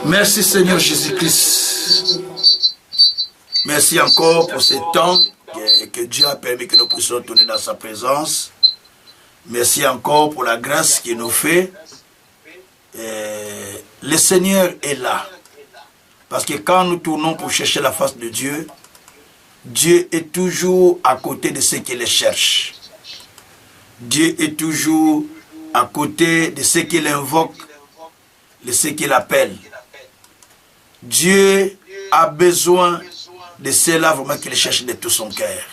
Merci Seigneur Jésus-Christ. Merci encore pour ce temps que Dieu a permis que nous puissions tourner dans sa présence. Merci encore pour la grâce qu'il nous fait. Le Seigneur est là. Parce que quand nous tournons pour chercher la face de Dieu, Dieu est toujours à côté de ceux qui le cherchent. Dieu est toujours à côté de ceux qui l'invoquent, de ceux qui l'appellent. Dieu a besoin de ceux-là vraiment qui le cherchent de tout son cœur.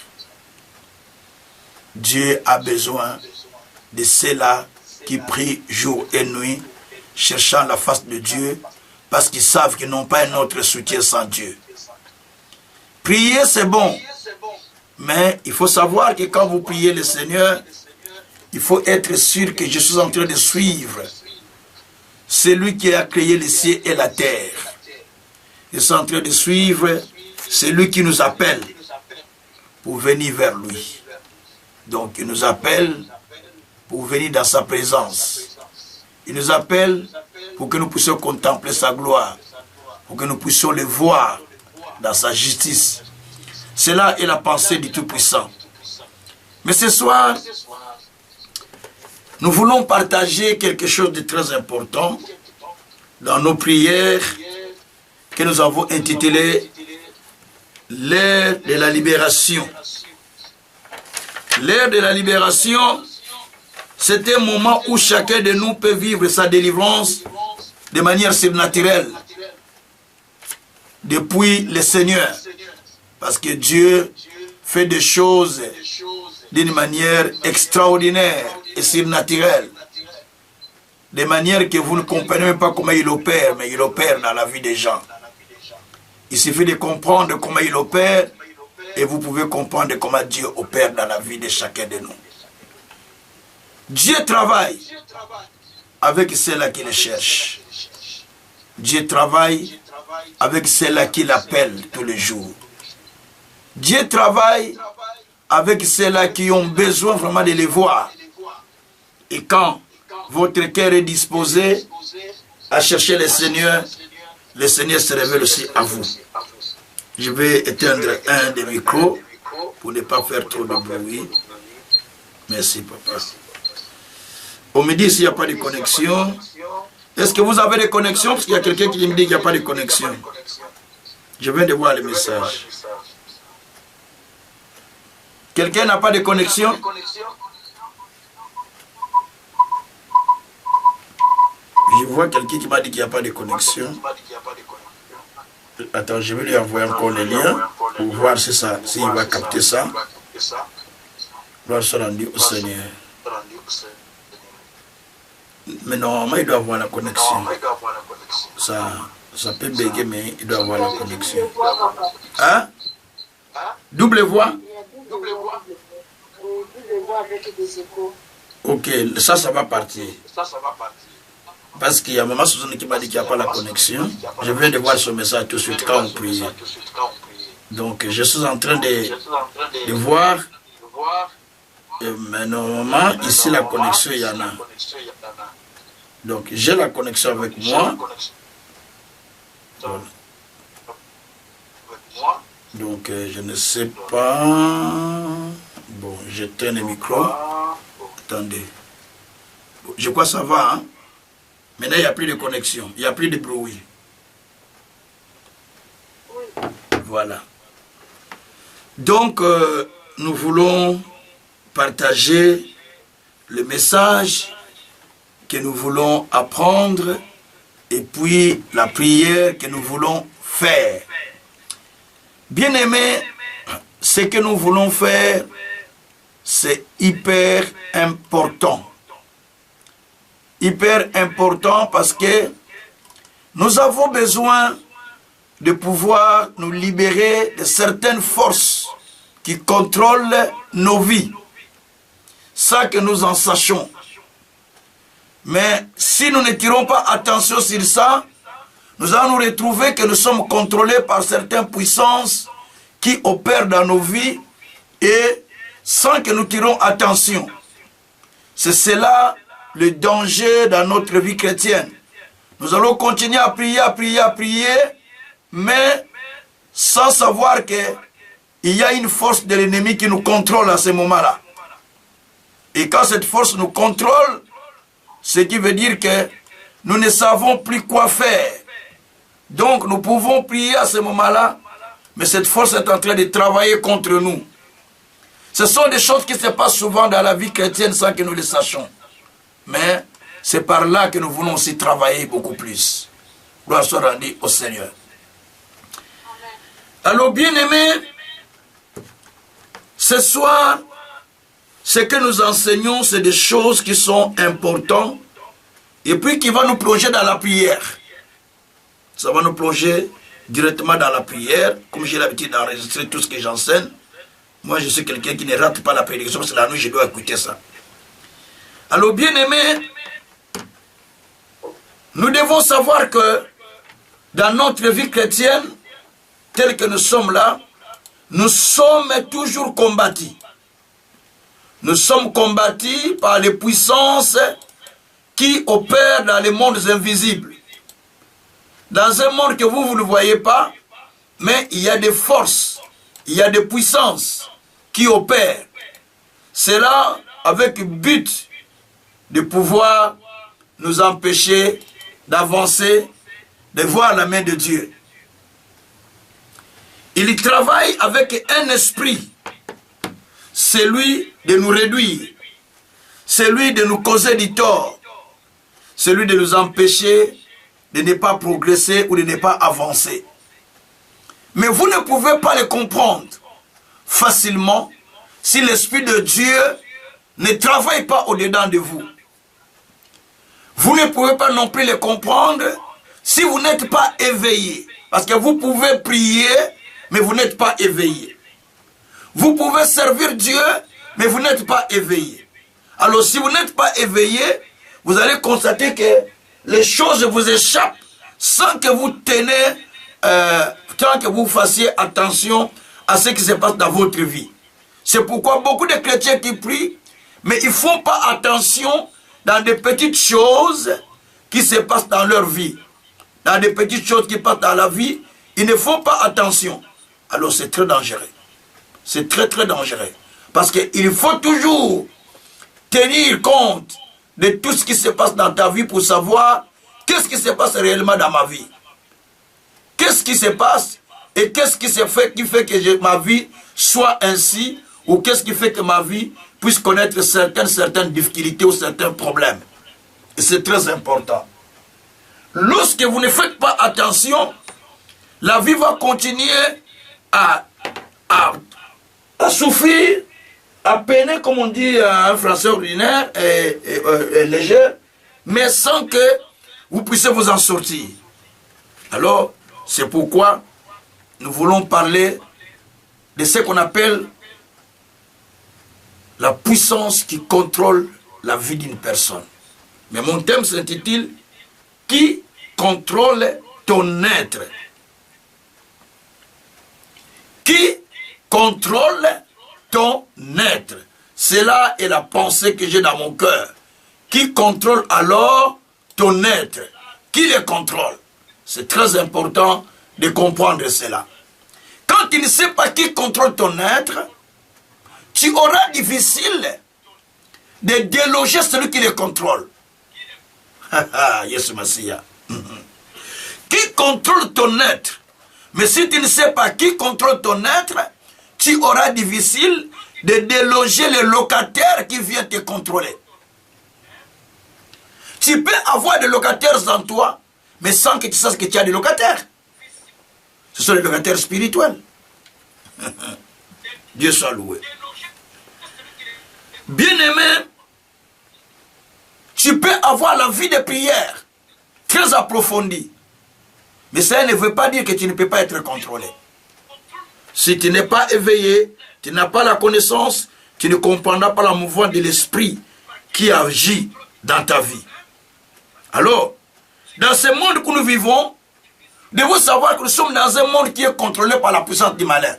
Dieu a besoin de ceux-là qui prient jour et nuit, cherchant la face de Dieu, parce qu'ils savent qu'ils n'ont pas un autre soutien sans Dieu. Prier, c'est bon, mais il faut savoir que quand vous priez le Seigneur, il faut être sûr que je suis en train de suivre celui qui a créé les cieux et la terre. Je suis en train de suivre celui qui nous appelle pour venir vers lui. Donc, il nous appelle pour venir dans sa présence. Il nous appelle pour que nous puissions contempler sa gloire, pour que nous puissions le voir dans sa justice. Cela est la pensée du Tout-Puissant. Mais ce soir, nous voulons partager quelque chose de très important dans nos prières que nous avons intitulées l'ère de la libération. L'ère de la libération, c'est un moment où chacun de nous peut vivre sa délivrance de manière surnaturelle depuis le Seigneur. Parce que Dieu fait des choses d'une manière extraordinaire et surnaturelle. De manière que vous ne comprenez même pas comment il opère, mais il opère dans la vie des gens. Il suffit de comprendre comment il opère et vous pouvez comprendre comment Dieu opère dans la vie de chacun de nous. Dieu travaille avec ceux-là qui le cherchent. Dieu travaille avec ceux-là qui l'appellent tous les jours. Dieu travaille avec ceux-là qui ont besoin vraiment de les voir. Et quand votre cœur est disposé à chercher le Seigneur se révèle aussi à vous. Je vais éteindre un des micros pour ne pas faire trop de bruit. Merci, papa. On me dit s'il n'y a pas de connexion. Est-ce que vous avez des connexions? Parce qu'il y a quelqu'un qui me dit qu'il n'y a pas de connexion. Je viens de voir le message. Quelqu'un n'a pas de connexion? Je vois quelqu'un qui m'a dit qu'il n'y a pas de connexion. Attends, je vais lui envoyer encore le lien pour voir si s'il va capter ça. Gloire soit rendue au Seigneur. Mais normalement, il doit avoir la connexion. Ça peut bégayer, mais il doit avoir la connexion. Hein? Double voix? Ok, ça va partir. Parce qu'il y a maman Suzanne qui m'a dit qu'il n'y a pas la connexion. Je viens de voir ce message tout de suite quand on prie. Donc je suis en train de voir. Mais normalement, ici la connexion, il y en a. Donc j'ai la connexion avec moi. Voilà. Donc je ne sais pas. Bon, j'éteins le micro. Attendez. Je crois que ça va, hein? Maintenant, il n'y a plus de connexion, il n'y a plus de bruit. Voilà. Donc, nous voulons partager le message que nous voulons apprendre et puis la prière que nous voulons faire. Bien-aimés, ce que nous voulons faire, c'est hyper important. Hyper important parce que nous avons besoin de pouvoir nous libérer de certaines forces qui contrôlent nos vies, sans que nous en sachions. Mais si nous ne tirons pas attention sur ça, nous allons nous retrouver que nous sommes contrôlés par certaines puissances qui opèrent dans nos vies et sans que nous tirons attention. C'est cela le danger dans notre vie chrétienne. Nous allons continuer à prier, mais sans savoir qu'il y a une force de l'ennemi qui nous contrôle à ce moment-là. Et quand cette force nous contrôle, ce qui veut dire que nous ne savons plus quoi faire. Donc nous pouvons prier à ce moment-là, mais cette force est en train de travailler contre nous. Ce sont des choses qui se passent souvent dans la vie chrétienne sans que nous le sachions. Mais c'est par là que nous voulons aussi travailler beaucoup plus. Gloire soit rendue au Seigneur. Alors bien-aimés, ce soir, ce que nous enseignons, c'est des choses qui sont importantes et puis qui vont nous plonger dans la prière. Ça va nous plonger directement dans la prière, comme j'ai l'habitude d'enregistrer tout ce que j'enseigne. Moi, je suis quelqu'un qui ne rate pas la prédication, parce que la nuit, je dois écouter ça. Alors, bien-aimés, nous devons savoir que dans notre vie chrétienne, telle que nous sommes là, nous sommes toujours combattus. Nous sommes combattus par les puissances qui opèrent dans les mondes invisibles. Dans un monde que vous ne voyez pas, mais il y a des forces, il y a des puissances qui opèrent. C'est là avec le but de pouvoir nous empêcher d'avancer, de voir la main de Dieu. Il travaille avec un esprit, celui de nous réduire, celui de nous causer du tort, celui de nous empêcher de ne pas progresser ou de ne pas avancer. Mais vous ne pouvez pas le comprendre facilement si l'Esprit de Dieu ne travaille pas au-dedans de vous. Vous ne pouvez pas non plus le comprendre si vous n'êtes pas éveillé. Parce que vous pouvez prier, mais vous n'êtes pas éveillé. Vous pouvez servir Dieu, mais vous n'êtes pas éveillé. Alors si vous n'êtes pas éveillé, vous allez constater que les choses vous échappent sans que vous tenez, sans que vous fassiez attention à ce qui se passe dans votre vie. C'est pourquoi beaucoup de chrétiens qui prient, mais ils ne font pas attention dans des petites choses qui se passent dans leur vie. Dans des petites choses qui passent dans la vie, ils ne font pas attention. Alors c'est très dangereux. C'est très très dangereux. Parce qu'il faut toujours tenir compte de tout ce qui se passe dans ta vie pour savoir qu'est-ce qui se passe réellement dans ma vie. Qu'est-ce qui se passe et qu'est-ce qui fait que ma vie soit ainsi, ou qu'est-ce qui fait que ma vie puisse connaître certaines difficultés ou certains problèmes. Et c'est très important. Lorsque vous ne faites pas attention, la vie va continuer à souffrir, à peiner, comme on dit en français ordinaire et léger, mais sans que vous puissiez vous en sortir. Alors, c'est pourquoi nous voulons parler de ce qu'on appelle la puissance qui contrôle la vie d'une personne. Mais mon thème s'intitule « Qui contrôle ton être ?» Qui contrôle ton être? Cela est la pensée que j'ai dans mon cœur. Qui contrôle alors ton être? Qui le contrôle? C'est très important de comprendre cela. Quand tu ne sais pas qui contrôle ton être, tu auras difficile de déloger celui qui le contrôle. Yes, Messia. Qui contrôle ton être? Mais si tu ne sais pas qui contrôle ton être, tu auras difficile de déloger le locataire qui vient te contrôler. Tu peux avoir des locataires en toi, mais sans que tu saches que tu as des locataires. Ce sont les locataires spirituels. Dieu soit loué. Bien-aimé, tu peux avoir la vie de prière très approfondie. Mais ça ne veut pas dire que tu ne peux pas être contrôlé. Si tu n'es pas éveillé, tu n'as pas la connaissance, tu ne comprendras pas la mouvement de l'esprit qui agit dans ta vie. Alors, dans ce monde que nous vivons, nous devons savoir que nous sommes dans un monde qui est contrôlé par la puissance du malin.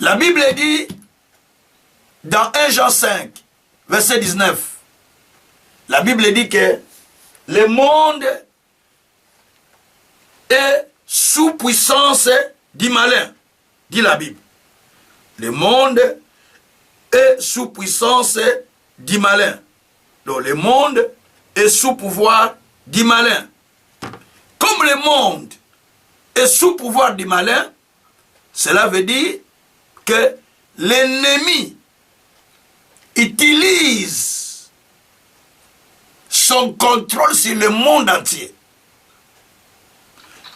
La Bible dit, dans 1 Jean 5, verset 19, la Bible dit que le monde est sous puissance du malin, dit la Bible. Le monde est sous puissance du malin. Donc le monde est sous pouvoir du malin. Comme le monde est sous pouvoir du malin, cela veut dire que l'ennemi utilise son contrôle sur le monde entier.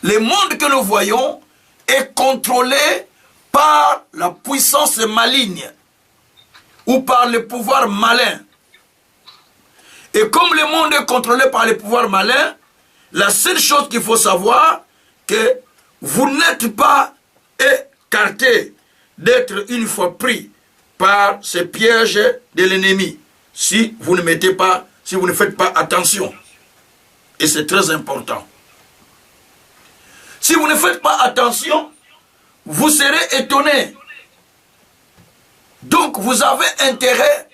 Le monde que nous voyons est contrôlé par la puissance maligne ou par le pouvoir malin. Et comme le monde est contrôlé par le pouvoir malin, la seule chose qu'il faut savoir, que vous n'êtes pas écarté d'être une fois pris par ce piège de l'ennemi, si vous ne mettez pas, si vous ne faites pas attention. Et c'est très important. Si vous ne faites pas attention, vous serez étonné. Donc vous avez intérêt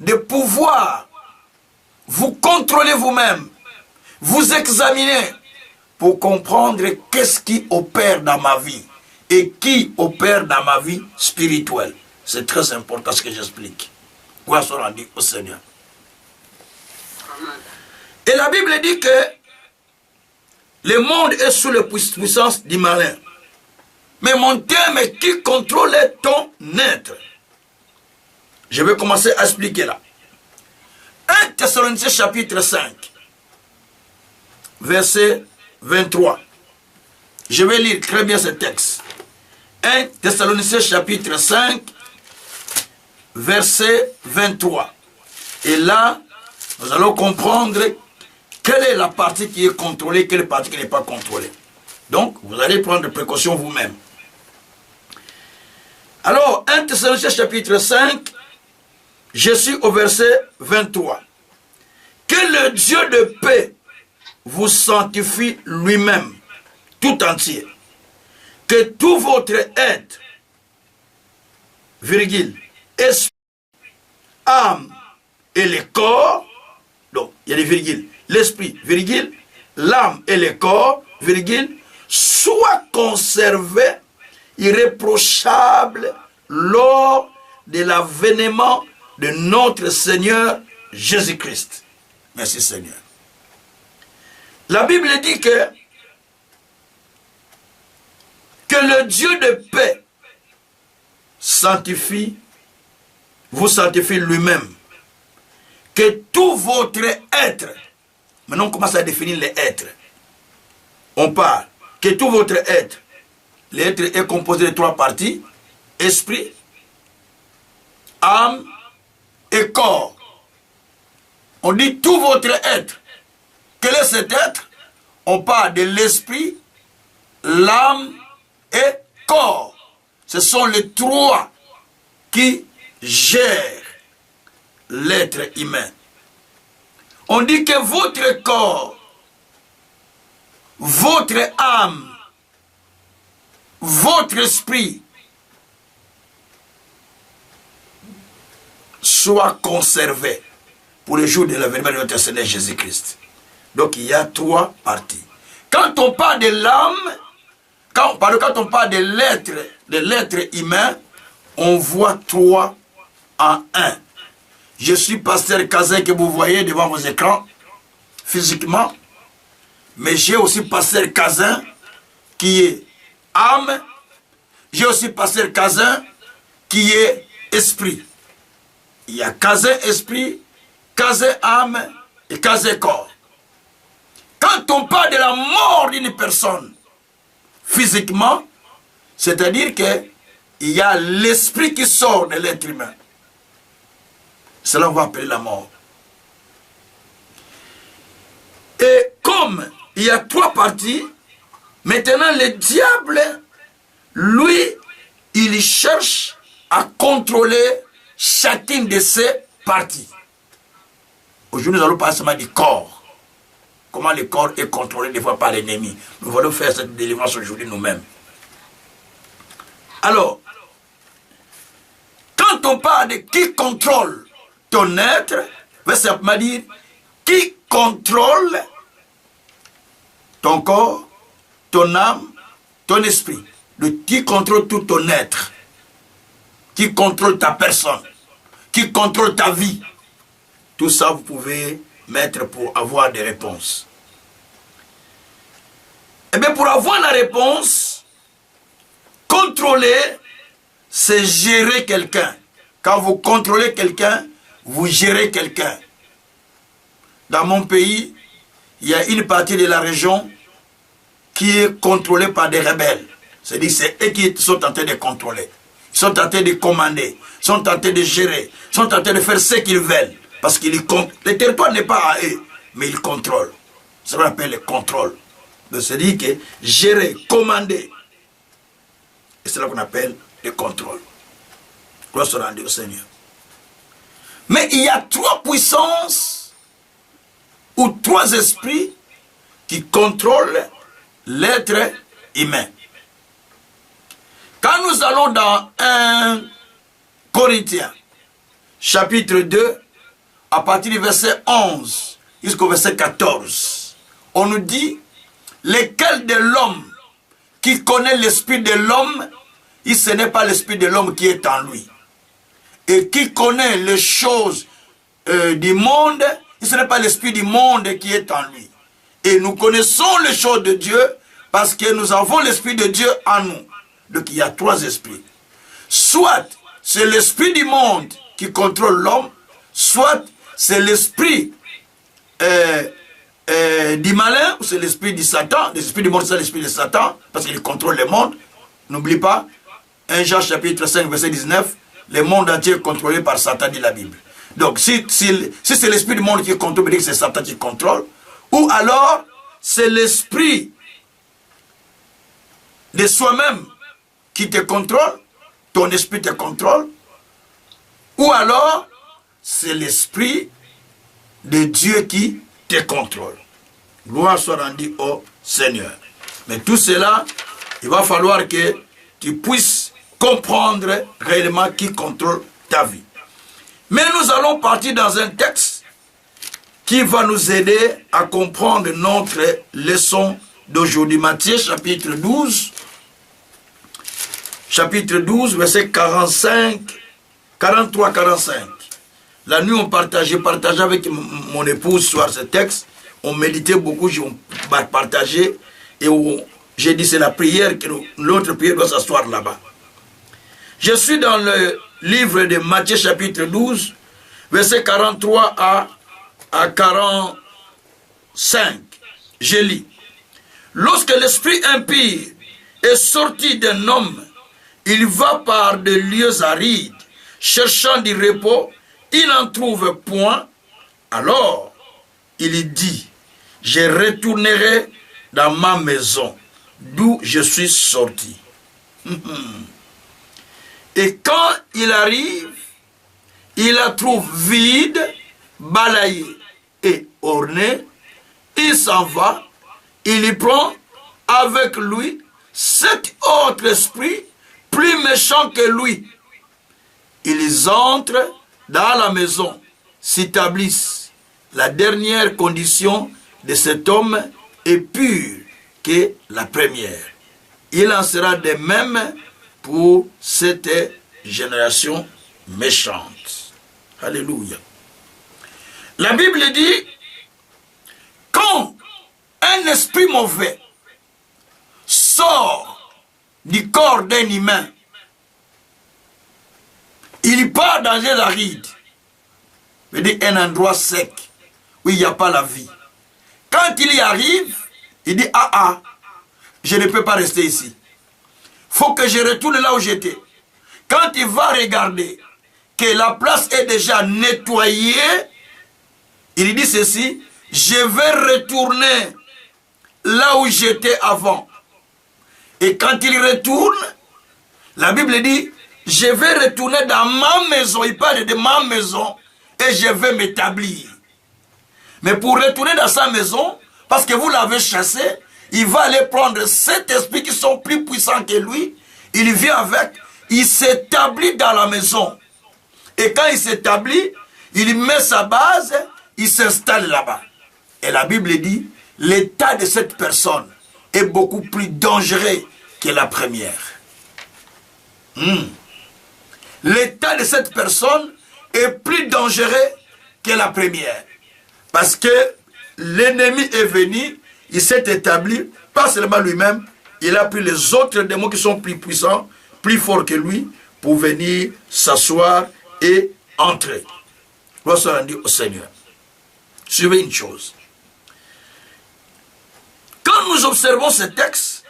de pouvoir vous contrôler vous-même, vous examiner pour comprendre qu'est-ce qui opère dans ma vie et qui opère dans ma vie spirituelle. C'est très important ce que j'explique. Gloire soit rendue au Seigneur. Et la Bible dit que le monde est sous la puissance du malin. Mais mon thème est qui contrôle ton être. Je vais commencer à expliquer là. 1 Thessaloniciens chapitre 5, verset 23. Je vais lire très bien ce texte. 1 Thessaloniciens chapitre 5, verset 23. Et là, nous allons comprendre quelle est la partie qui est contrôlée, quelle partie qui n'est pas contrôlée. Donc, vous allez prendre des précautions vous-même. Alors, 1 Thessaloniciens chapitre 5, je suis au verset 23. Que le Dieu de paix vous sanctifie lui-même, tout entier. Que tout votre être, virgule, esprit, âme et le corps, donc il y a des virgules, l'esprit, virgule, l'âme et le corps, virgule, soit conservés irréprochables lors de l'avènement de notre Seigneur Jésus-Christ. Merci Seigneur. La Bible dit que le Dieu de paix vous sanctifie lui-même. Que tout votre être, maintenant on commence à définir les êtres. On parle que tout votre être, l'être est composé de 3 parties, esprit, âme et corps. On dit tout votre être. Quel est cet être? On parle de l'esprit, l'âme et corps. Ce sont les 3 qui gèrent l'être humain. On dit que votre corps, votre âme, votre esprit soit conservé pour le jour de l'avènement de notre Seigneur Jésus-Christ. Donc il y a 3 parties. Quand on parle de l'âme, quand on parle de l'être humain, on voit 3 en 1. Je suis pasteur Kazin que vous voyez devant vos écrans, physiquement. Mais j'ai aussi pasteur Kazin qui est âme. J'ai aussi pasteur Kazin qui est esprit. Il y a Kazin esprit, Kazin âme et Kazin corps. Quand on parle de la mort d'une personne, physiquement, c'est-à-dire qu'il y a l'esprit qui sort de l'être humain. Cela on va appeler la mort. Et comme il y a 3 parties, maintenant le diable, lui, il cherche à contrôler chacune de ces parties. Aujourd'hui, nous allons parler seulement du corps. Comment le corps est contrôlé des fois par l'ennemi. Nous allons faire cette délivrance aujourd'hui nous-mêmes. Alors, quand on parle de qui contrôle ton être, veut simplement dire qui contrôle ton corps, ton âme, ton esprit, qui contrôle tout ton être, qui contrôle ta personne, qui contrôle ta vie. Tout ça, vous pouvez mettre pour avoir des réponses. Eh bien, pour avoir la réponse, contrôler, c'est gérer quelqu'un. Quand vous contrôlez quelqu'un, vous gérez quelqu'un. Dans mon pays, il y a une partie de la région qui est contrôlée par des rebelles. C'est-à-dire c'est eux qui sont en train de contrôler. Ils sont en train de commander, ils sont en train de gérer, ils sont en train de faire ce qu'ils veulent. Parce que le territoire n'est pas à eux, mais ils contrôlent. Ça s'appelle le contrôle. C'est-à-dire que gérer, commander. Et c'est là qu'on appelle le contrôle. Gloire soit rendue au Seigneur. Mais il y a trois puissances ou trois esprits qui contrôlent l'être humain. Quand nous allons dans 1 Corinthiens, chapitre 2, à partir du verset 11 jusqu'au verset 14, on nous dit, lequel de l'homme qui connaît l'esprit de l'homme, ce n'est pas l'esprit de l'homme qui est en lui. Et qui connaît les choses du monde, ce n'est pas l'esprit du monde qui est en lui. Et nous connaissons les choses de Dieu parce que nous avons l'esprit de Dieu en nous. Donc il y a trois esprits. Soit c'est l'esprit du monde qui contrôle l'homme, soit c'est l'esprit du malin, ou c'est l'esprit du Satan. L'esprit du monde, c'est l'esprit de Satan, parce qu'il contrôle le monde. N'oublie pas, 1 Jean chapitre 5, verset 19, le monde entier est contrôlé par Satan, dit la Bible. Donc si c'est l'esprit du monde qui contrôle, c'est Satan qui contrôle. Ou alors, c'est l'esprit de soi-même qui te contrôle, ton esprit te contrôle. Ou alors, c'est l'esprit de Dieu qui te contrôle. Gloire soit rendue au Seigneur. Mais tout cela, il va falloir que tu puisses comprendre réellement qui contrôle ta vie. Mais nous allons partir dans un texte qui va nous aider à comprendre notre leçon d'aujourd'hui. Matthieu chapitre 12, verset 43-45. La nuit, on partageait avec mon épouse soir ce texte. On méditait beaucoup, on partageait. Et j'ai dit, c'est la prière, que l'autre prière doit s'asseoir là-bas. Je suis dans le livre de Matthieu chapitre 12, verset 43 à 45. Je lis. Lorsque l'esprit impie est sorti d'un homme, il va par des lieux arides, cherchant du repos, il n'en trouve point. Alors, il dit, je retournerai dans ma maison, d'où je suis sorti. Et quand il arrive, il la trouve vide, balayée et ornée. Il s'en va, il y prend avec lui 7 autres esprits plus méchants que lui. Ils entrent dans la maison, s'établissent. La dernière condition de cet homme est pure que la première. Il en sera de même pour cette génération méchante. Alléluia. La Bible dit, quand un esprit mauvais sort du corps d'un humain, il part dans un aride, c'est-à-dire un endroit sec, où il n'y a pas la vie. Quand il y arrive, il dit, je ne peux pas rester ici. Il faut que je retourne là où j'étais. Quand il va regarder que la place est déjà nettoyée, il dit ceci, je vais retourner là où j'étais avant. Et quand il retourne, la Bible dit, je vais retourner dans ma maison. Il parle de ma maison et je vais m'établir. Mais pour retourner dans sa maison, parce que vous l'avez chassé, il va aller prendre 7 esprits qui sont plus puissants que lui. Il vient avec, il s'établit dans la maison. Et quand il s'établit, il met sa base, il s'installe là-bas. Et la Bible dit, l'état de cette personne est beaucoup plus dangereux que la première. L'état de cette personne est plus dangereux que la première. Parce que l'ennemi est venu, il s'est établi, pas seulement lui-même, il a pris les autres démons qui sont plus puissants, plus forts que lui, pour venir s'asseoir et entrer. Voici rendu au Seigneur. Suivez une chose. Quand nous observons ce texte,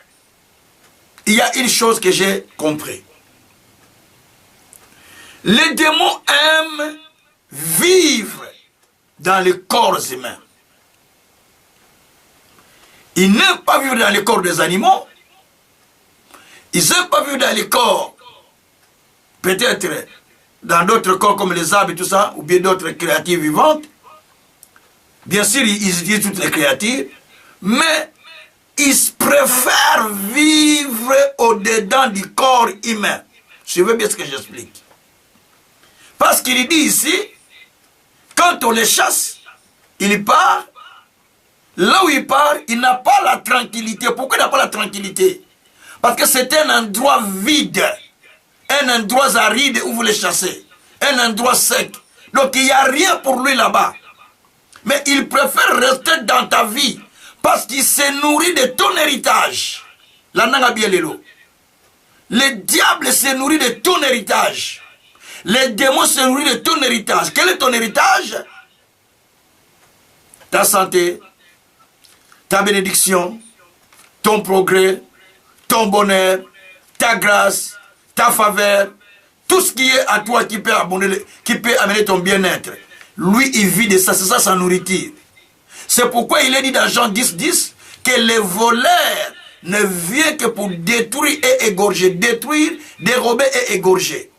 il y a une chose que j'ai compris. Les démons aiment vivre dans les corps humains. Ils n'aiment pas vivre dans les corps des animaux. Ils n'aiment pas vivre dans les corps, peut-être dans d'autres corps comme les arbres et tout ça, ou bien d'autres créatures vivantes. Bien sûr, ils utilisent toutes les créatures, mais ils préfèrent vivre au-dedans du corps humain. Suivez bien ce que j'explique. Parce qu'il dit ici, quand on les chasse, il part. Là où il part, il n'a pas la tranquillité. Pourquoi il n'a pas la tranquillité? Parce que c'est un endroit vide. Un endroit aride où vous les chassez. Un endroit sec. Donc il n'y a rien pour lui là-bas. Mais il préfère rester dans ta vie. Parce qu'il se nourrit de ton héritage. La nanga bien lelo. Le diable se nourrit de ton héritage. Les démons se nourrissent de ton héritage. Quel est ton héritage? Ta santé, ta bénédiction, ton progrès, ton bonheur, ta grâce, ta faveur, tout ce qui est à toi qui peut amener ton bien-être. Lui, il vit de ça, c'est ça sa nourriture. C'est pourquoi il est dit dans Jean 10, 10 que les voleurs ne viennent que pour détruire et égorger. Détruire, dérober et égorger.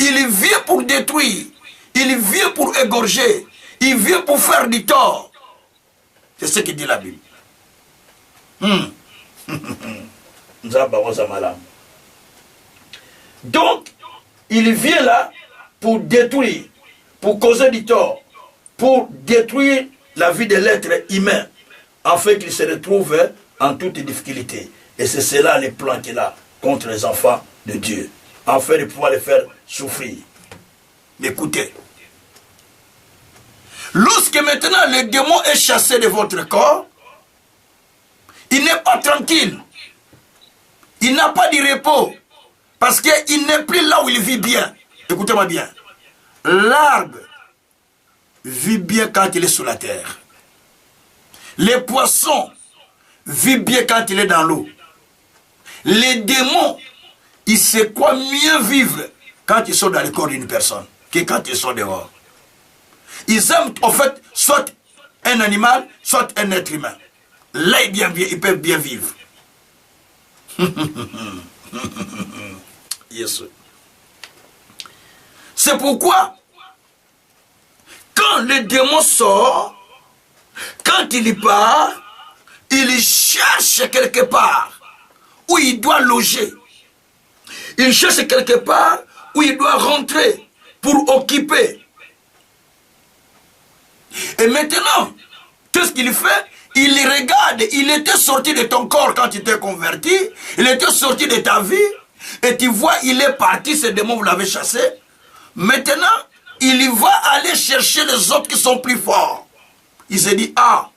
Il vient pour détruire. Il vient pour égorger. Il vient pour faire du tort. C'est ce que dit la Bible. Donc, il vient là pour détruire, pour causer du tort, pour détruire la vie de l'être humain, afin qu'il se retrouve en toute difficulté. Et c'est cela les plans qu'il a contre les enfants de Dieu, afin de pouvoir les faire souffrir. Écoutez, lorsque maintenant le démon est chassé de votre corps, il n'est pas tranquille. Il n'a pas de repos. Parce qu'il n'est plus là où il vit bien. Écoutez-moi bien. L'arbre vit bien quand il est sous la terre. Les poissons vivent bien quand il est dans l'eau. Les démons, ils savent quoi mieux vivre quand ils sont dans le corps d'une personne que quand ils sont dehors. Ils aiment en fait soit un animal, soit un être humain. Là, ils peuvent bien vivre. Yes. C'est pourquoi, quand le démon sort, quand il part, il cherche quelque part où il doit loger. Il cherche quelque part où il doit rentrer pour occuper. Et maintenant, qu'est-ce qu'il fait? Il regarde, il était sorti de ton corps quand tu t'es converti, il était sorti de ta vie, et tu vois, il est parti, ce démon, vous l'avez chassé. Maintenant, il va aller chercher les autres qui sont plus forts. Il se dit, ah,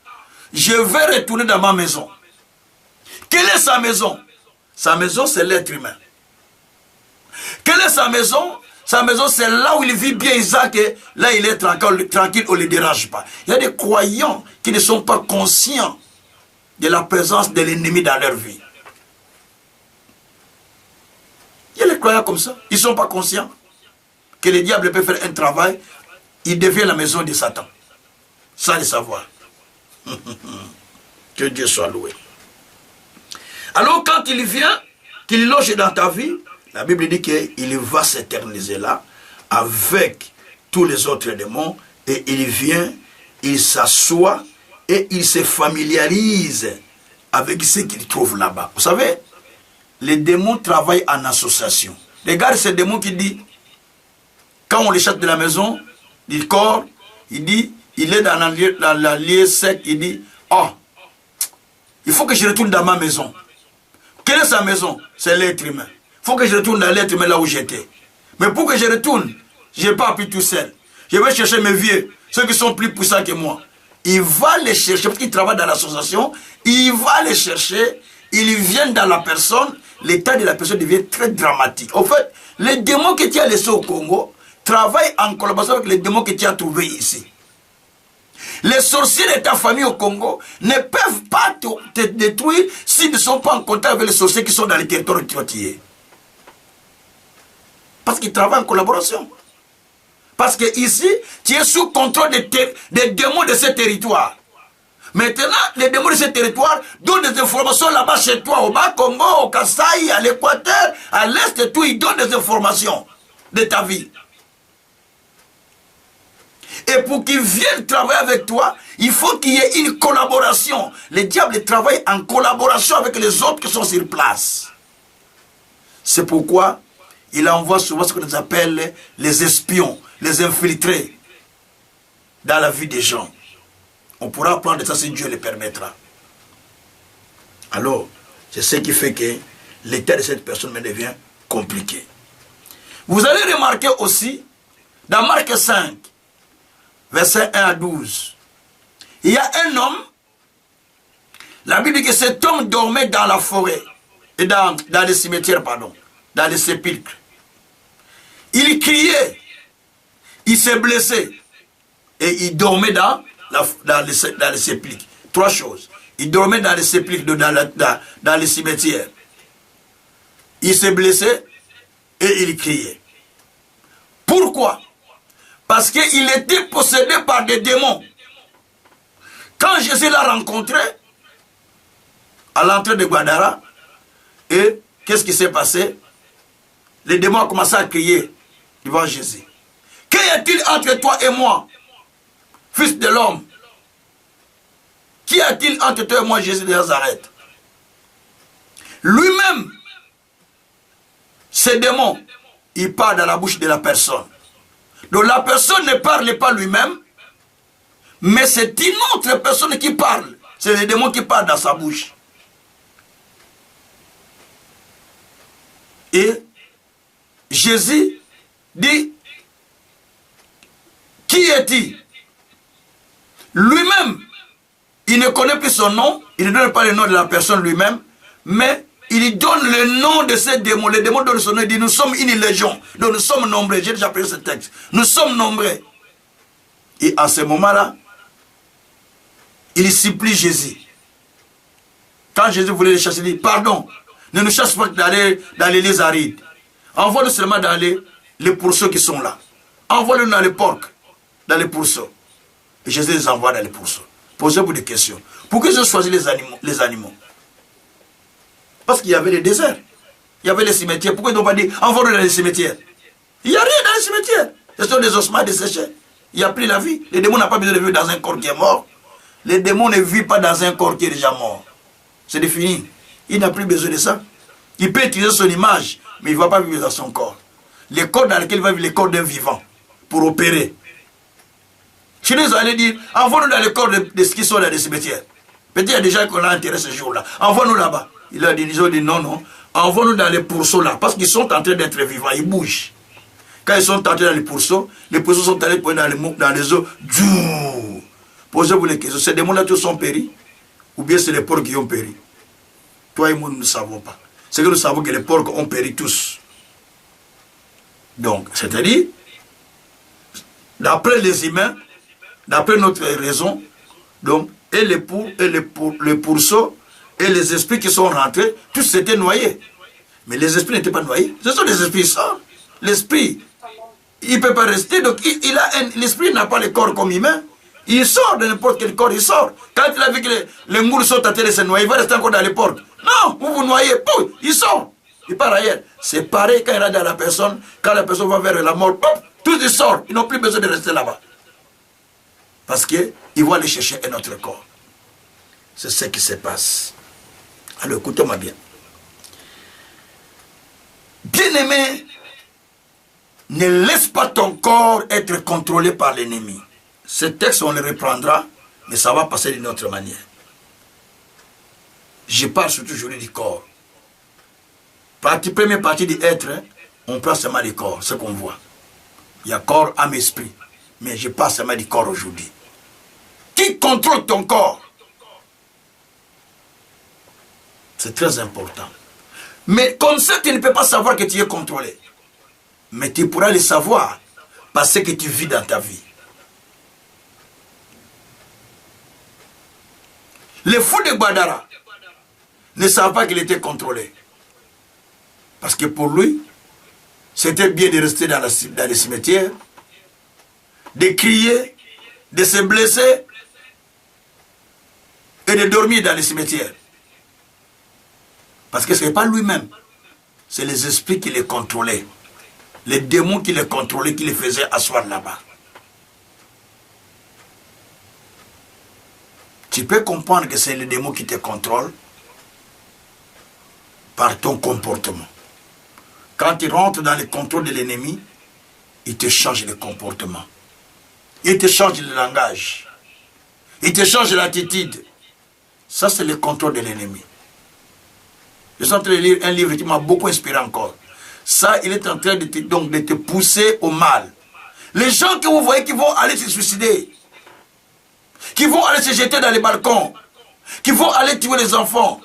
je vais retourner dans ma maison. Quelle est sa maison? Sa maison, c'est l'être humain. Quelle est sa maison? Sa maison, c'est là où il vit bien Isaac, et là, il est tranquille, on ne le dérange pas. Il y a des croyants qui ne sont pas conscients de la présence de l'ennemi dans leur vie. Il y a des croyants comme ça. Ils ne sont pas conscients que le diable peut faire un travail, il devient la maison de Satan. Sans le savoir. Que Dieu soit loué. Alors, quand il vient, qu'il loge dans ta vie, la Bible dit qu'il va s'éterniser là, avec tous les autres démons, et il vient, il s'assoit, et il se familiarise avec ce qu'il trouve là-bas. Vous savez, les démons travaillent en association. Regarde ce démon qui dit, quand on les chasse de la maison, du corps, il dit, il est dans la lieu sec, il dit, oh, il faut que je retourne dans ma maison. Quelle est sa maison? C'est l'être humain. Il faut que je retourne dans l'être humain là où j'étais. Mais pour que je retourne, je n'ai pas appris tout seul. Je vais chercher mes vieux, ceux qui sont plus puissants que moi. Il va les chercher, parce qu'il travaille dans l'association, il va les chercher, ils viennent dans la personne, l'état de la personne devient très dramatique. En fait, les démons que tu as laissés au Congo travaillent en collaboration avec les démons que tu as trouvés ici. Les sorciers de ta famille au Congo ne peuvent pas te détruire s'ils ne sont pas en contact avec les sorciers qui sont dans les territoires où tu as tué. Parce qu'ils travaillent en collaboration. Parce que ici, tu es sous contrôle des démons de ce territoire. Maintenant, les démons de ce territoire donnent des informations là-bas chez toi, au Bas-Congo, au Kasaï, à l'Équateur, à l'Est et tout. Ils donnent des informations de ta vie. Et pour qu'ils viennent travailler avec toi, il faut qu'il y ait une collaboration. Le diable travaille en collaboration avec les autres qui sont sur place. C'est pourquoi il envoie souvent ce qu'on appelle les espions, les infiltrés dans la vie des gens. On pourra apprendre ça si Dieu le permettra. Alors, c'est ce qui fait que l'état de cette personne me devient compliqué. Vous allez remarquer aussi, dans Marc 5, verset 1 à 12, il y a un homme, la Bible dit que cet homme dormait dans la forêt, et dans les cimetières, pardon, dans les sépulcres. Il criait, il s'est blessé, et il dormait dans les sépulcres. Trois choses. Il dormait dans les sépulcres, dans les cimetières. Il s'est blessé, et il criait. Pourquoi? Parce qu'il était possédé par des démons. Quand Jésus l'a rencontré, à l'entrée de Guadara, et qu'est-ce qui s'est passé? Les démons ont commencé à crier devant Jésus. Qu'y a-t-il entre toi et moi, fils de l'homme? Qu'y a-t-il entre toi et moi, Jésus de Nazareth? Lui-même, ces démons, il parle dans la bouche de la personne. Donc la personne ne parle pas lui-même, mais c'est une autre personne qui parle. C'est les démons qui parlent dans sa bouche. Et Jésus dit, qui est-il? Lui-même, il ne connaît plus son nom, il ne donne pas le nom de la personne lui-même, mais il donne le nom de ces démons. Les démons donnent son nom, il dit, nous sommes une légion, donc nous sommes nombreux. J'ai déjà pris ce texte. Nous sommes nombreux. Et à ce moment-là, il supplie Jésus. Quand Jésus voulait les chasser, il dit, pardon, ne nous chasse pas d'aller dans les lieux arides. Envoie-nous seulement dans les pourceaux qui sont là. Envoie-nous dans les porcs, dans les pourceaux. Et Jésus les envoie dans les pourceaux. Posez-vous des questions. Pourquoi ils ont choisi les animaux? Parce qu'il y avait les déserts. Il y avait les cimetières. Pourquoi ils n'ont pas dit, envoie-nous dans les cimetières? Il n'y a rien dans les cimetières. Ce sont des ossements desséchés. Il a pris la vie. Les démons n'ont pas besoin de vivre dans un corps qui est mort. Les démons ne vivent pas dans un corps qui est déjà mort. C'est défini. Il n'a plus besoin de ça. Il peut utiliser son image, mais il ne va pas vivre dans son corps. Le corps dans lequel il va vivre, le corps d'un vivant, pour opérer. Chez nous, ils allaient dire, envoie-nous dans le corps de ce qui sont dans les cimetières. Peut-être qu'il y a des gens qu'on a intérêt ce jour-là. Envoie-nous là-bas. Ils ont dit non, non. Envoie-nous dans les pourceaux là. Parce qu'ils sont en train d'être vivants. Ils bougent. Quand ils sont entrés dans les pourceaux sont allés dans les eaux. Posez-vous les questions. Ces démons-là tous sont péris? Ou bien c'est les porcs qui ont péri? Toi et moi, nous ne savons pas. C'est que nous savons que les porcs ont péri tous. Donc, c'est-à-dire, d'après les humains, d'après notre raison, donc, et les pourceaux, et les esprits qui sont rentrés, tous s'étaient noyés. Mais les esprits n'étaient pas noyés. Ce sont des esprits sorts. L'esprit, il ne peut pas rester. Donc, l'esprit n'a pas le corps comme humain. Il sort de n'importe quel corps, il sort. Quand il a vu que les moules sont à terre et se noient, il va rester encore dans les portes. Non, vous vous noyez, pouf, il sort. Il part ailleurs. C'est pareil quand il est dans la personne, quand la personne va vers la mort, pouf, tous ils sortent. Ils n'ont plus besoin de rester là-bas. Parce qu'ils vont aller chercher un autre corps. C'est ce qui se passe. Alors écoutez-moi bien. Bien-aimé, ne laisse pas ton corps être contrôlé par l'ennemi. Ce texte, on le reprendra, mais ça va passer d'une autre manière. Je parle surtout aujourd'hui du corps. Première partie du être, hein, on parle seulement du corps, ce qu'on voit. Il y a corps, âme, esprit. Mais je parle seulement du corps aujourd'hui. Qui contrôle ton corps? C'est très important. Mais comme ça, tu ne peux pas savoir que tu es contrôlé. Mais tu pourras le savoir parce que tu vis dans ta vie. Le fou de Badara ne savait pas qu'il était contrôlé. Parce que pour lui, c'était bien de rester dans les cimetières, de crier, de se blesser et de dormir dans les cimetières. Parce que ce n'est pas lui-même, c'est les esprits qui les contrôlaient. Les démons qui les contrôlaient, qui les faisaient asseoir là-bas. Tu peux comprendre que c'est les démons qui te contrôlent par ton comportement. Quand tu rentres dans le contrôle de l'ennemi, il te change le comportement. Il te change le langage. Il te change l'attitude. Ça, c'est le contrôle de l'ennemi. Je suis en train de lire un livre qui m'a beaucoup inspiré encore. Ça, il est en train de te pousser au mal. Les gens que vous voyez qui vont aller se suicider, qui vont aller se jeter dans les balcons, qui vont aller tuer les enfants,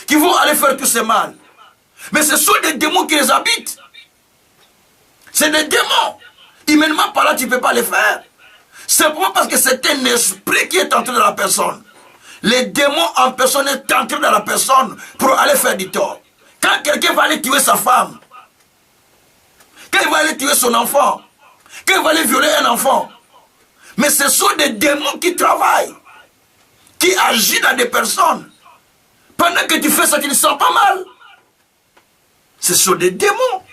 qui vont aller faire tout ce mal. Mais ce sont des démons qui les habitent. C'est des démons. Humainement par là, tu ne peux pas les faire. Simplement parce que c'est un esprit qui est entré dans la personne. Les démons en personne est entré dans la personne pour aller faire du tort. Quand quelqu'un va aller tuer sa femme, quand il va aller tuer son enfant, quand il va aller violer un enfant, mais ce sont des démons qui travaillent, qui agissent dans des personnes. Pendant que tu fais ça, tu ne sens pas mal. Ce sont des démons.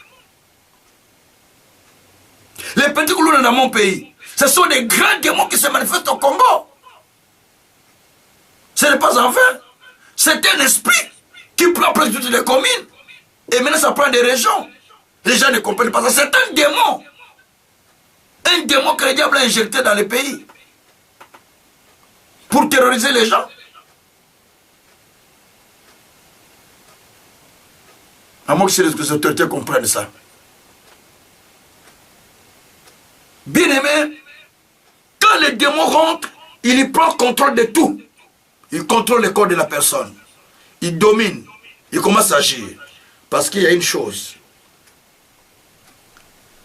Les petits couleurs dans mon pays, ce sont des grands démons qui se manifestent au Congo. Ce n'est pas en vain. C'est un esprit qui prend presque toutes les communes. Et maintenant, ça prend des régions. Les gens ne comprennent pas ça. C'est un démon. Un démon que le diable a injecté dans les pays. Pour terroriser les gens. À moins que les autorités comprennent ça. Bien aimé, quand le démon rentre, il prend contrôle de tout. Il contrôle le corps de la personne. Il domine. Il commence à agir. Parce qu'il y a une chose.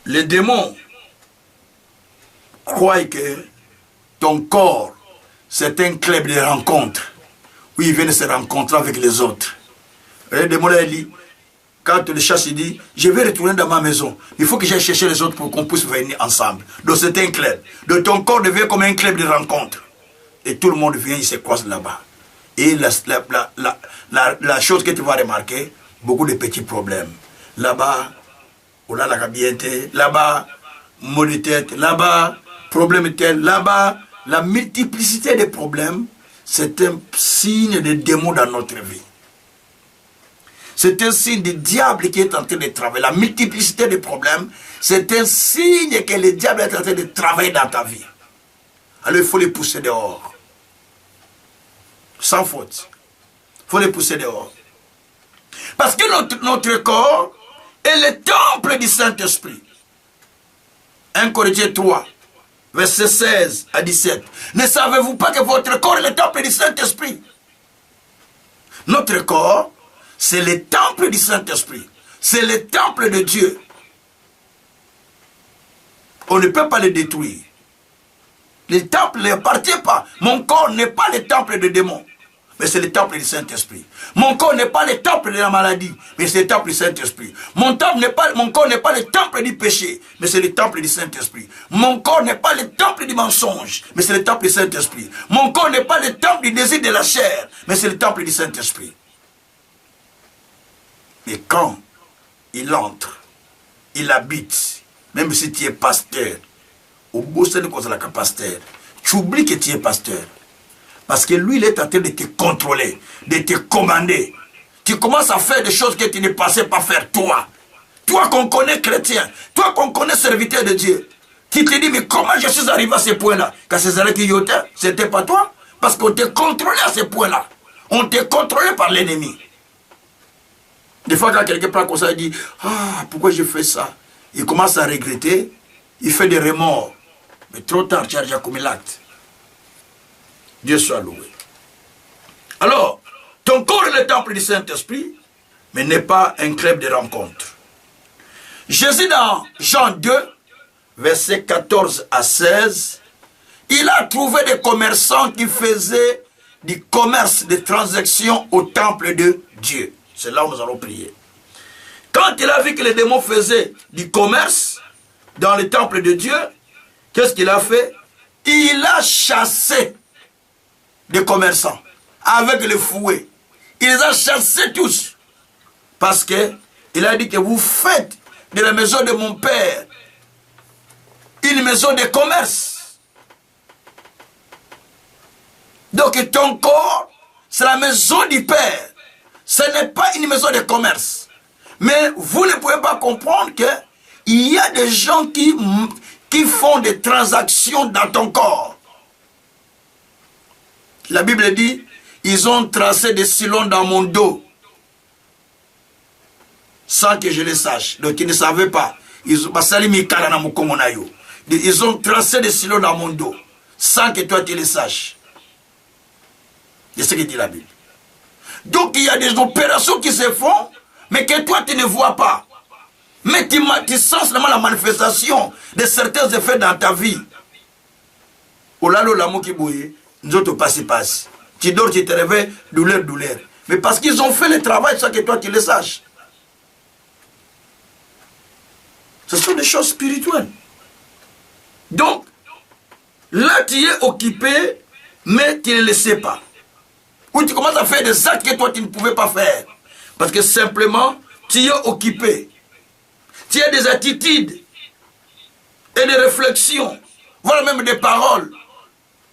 Les démons croient que ton corps, c'est un club de rencontres. Où ils viennent se rencontrer avec les autres. Et le démon a dit, quand le chasse, il dit, je vais retourner dans ma maison. Il faut que j'aille chercher les autres pour qu'on puisse venir ensemble. Donc c'est un club. Donc ton corps devient comme un club de rencontres. Et tout le monde vient, il se croise là-bas. Et la chose que tu vas remarquer, beaucoup de petits problèmes. Là-bas, on a la cabiente, là-bas, maux de tête, là-bas, problème tel, là-bas. La multiplicité des problèmes, c'est un signe de démon dans notre vie. C'est un signe du diable qui est en train de travailler. La multiplicité des problèmes, c'est un signe que le diable est en train de travailler dans ta vie. Alors il faut les pousser dehors. Sans faute. Il faut les pousser dehors. Parce que notre corps est le temple du Saint-Esprit. 1 Corinthiens 3, versets 16 à 17. Ne savez-vous pas que votre corps est le temple du Saint-Esprit? Notre corps, c'est le temple du Saint-Esprit. C'est le temple de Dieu. On ne peut pas le détruire. Le temple ne appartient pas. Mon corps n'est pas le temple de démons, mais c'est le temple du Saint-Esprit. Mon corps n'est pas le temple de la maladie, mais c'est le temple du Saint-Esprit. Mon corps n'est pas le temple du péché, mais c'est le temple du Saint-Esprit. Mon corps n'est pas le temple du mensonge, mais c'est le temple du Saint-Esprit. Mon corps n'est pas le temple du désir de la chair, mais c'est le temple du Saint-Esprit. Mais quand il entre, il habite, même si tu es pasteur, au bout de la pasteur, tu oublies que tu es pasteur. Parce que lui, il est en train de te contrôler, de te commander. Tu commences à faire des choses que tu ne pensais pas faire toi. Toi qu'on connaît chrétien, toi qu'on connaît serviteur de Dieu. Tu te dis, mais comment je suis arrivé à ce point-là? Car c'est ça qui yotait, c'était pas toi. Parce qu'on t'est contrôlé à ce point-là. On t'est contrôlé par l'ennemi. Des fois, quand quelqu'un prend comme ça, il dit, ah, pourquoi je fais ça? Il commence à regretter, il fait des remords. Mais trop tard, tu as déjà commis l'acte. Dieu soit loué. Alors, ton corps est le temple du Saint-Esprit, mais n'est pas un club de rencontre. Jésus, dans Jean 2, versets 14 à 16, il a trouvé des commerçants qui faisaient du commerce, des transactions au temple de Dieu. C'est là où nous allons prier. Quand il a vu que les démons faisaient du commerce dans le temple de Dieu, qu'est-ce qu'il a fait? Il a chassé des commerçants avec le fouet. Il les a chassés tous. Parce qu'il a dit que vous faites de la maison de mon père une maison de commerce. Donc ton corps, c'est la maison du Père. Ce n'est pas une maison de commerce. Mais vous ne pouvez pas comprendre qu'il y a des gens qui font des transactions dans ton corps. La Bible dit, ils ont tracé des sillons dans mon dos. Sans que je le sache. Donc ils ne savaient pas. Ils ont tracé des sillons dans mon dos. Sans que toi tu le saches. C'est ce que dit la Bible. Donc il y a des opérations qui se font, mais que toi tu ne vois pas. Mais tu sens seulement la manifestation de certains effets dans ta vie. Olalo l'amour qui bouille, nous autres passe. Tu dors, tu te réveilles, douleur. Mais parce qu'ils ont fait le travail sans que toi tu le saches. Ce sont des choses spirituelles. Donc, là tu es occupé, mais tu ne le sais pas. Ou tu commences à faire des actes que toi tu ne pouvais pas faire. Parce que simplement, tu es occupé. Tu as des attitudes et des réflexions, voire même des paroles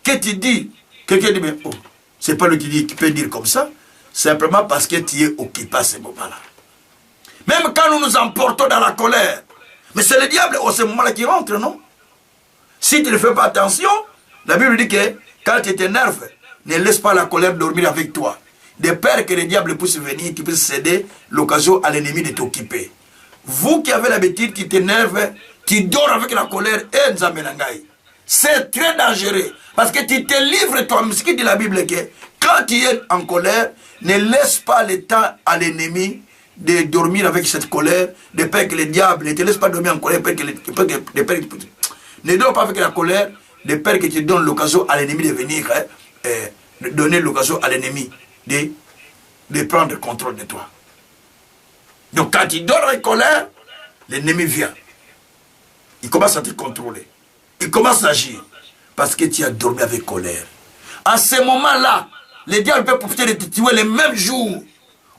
que tu dis. Quelqu'un dit, mais oh, c'est pas lui qui peut dire comme ça. Simplement parce que tu es occupé à ce moment-là. Même quand nous nous emportons dans la colère. Mais c'est le diable à ce moment-là qui rentre, non? Si tu ne fais pas attention, la Bible dit que quand tu t'énerves, ne laisse pas la colère dormir avec toi. De peur que le diable puisse venir, qui puisse céder l'occasion à l'ennemi de t'occuper. Vous qui avez l'habitude, qui t'énerve, tu dors avec la colère, et Nzamenangai. C'est très dangereux. Parce que tu te livres toi-même. Ce qui dit la Bible, que quand tu es en colère, ne laisse pas le temps à l'ennemi de dormir avec cette colère, de peur que le diable ne te laisse pas dormir en colère, ne dors pas avec la colère, de peur que tu donnes l'occasion à l'ennemi de venir, de donner l'occasion à l'ennemi de prendre le contrôle de toi. Donc quand tu dors en colère, l'ennemi vient. Il commence à te contrôler. Il commence à agir. Parce que tu as dormi avec colère. À ce moment-là, le diable peut profiter de te tuer le même jour.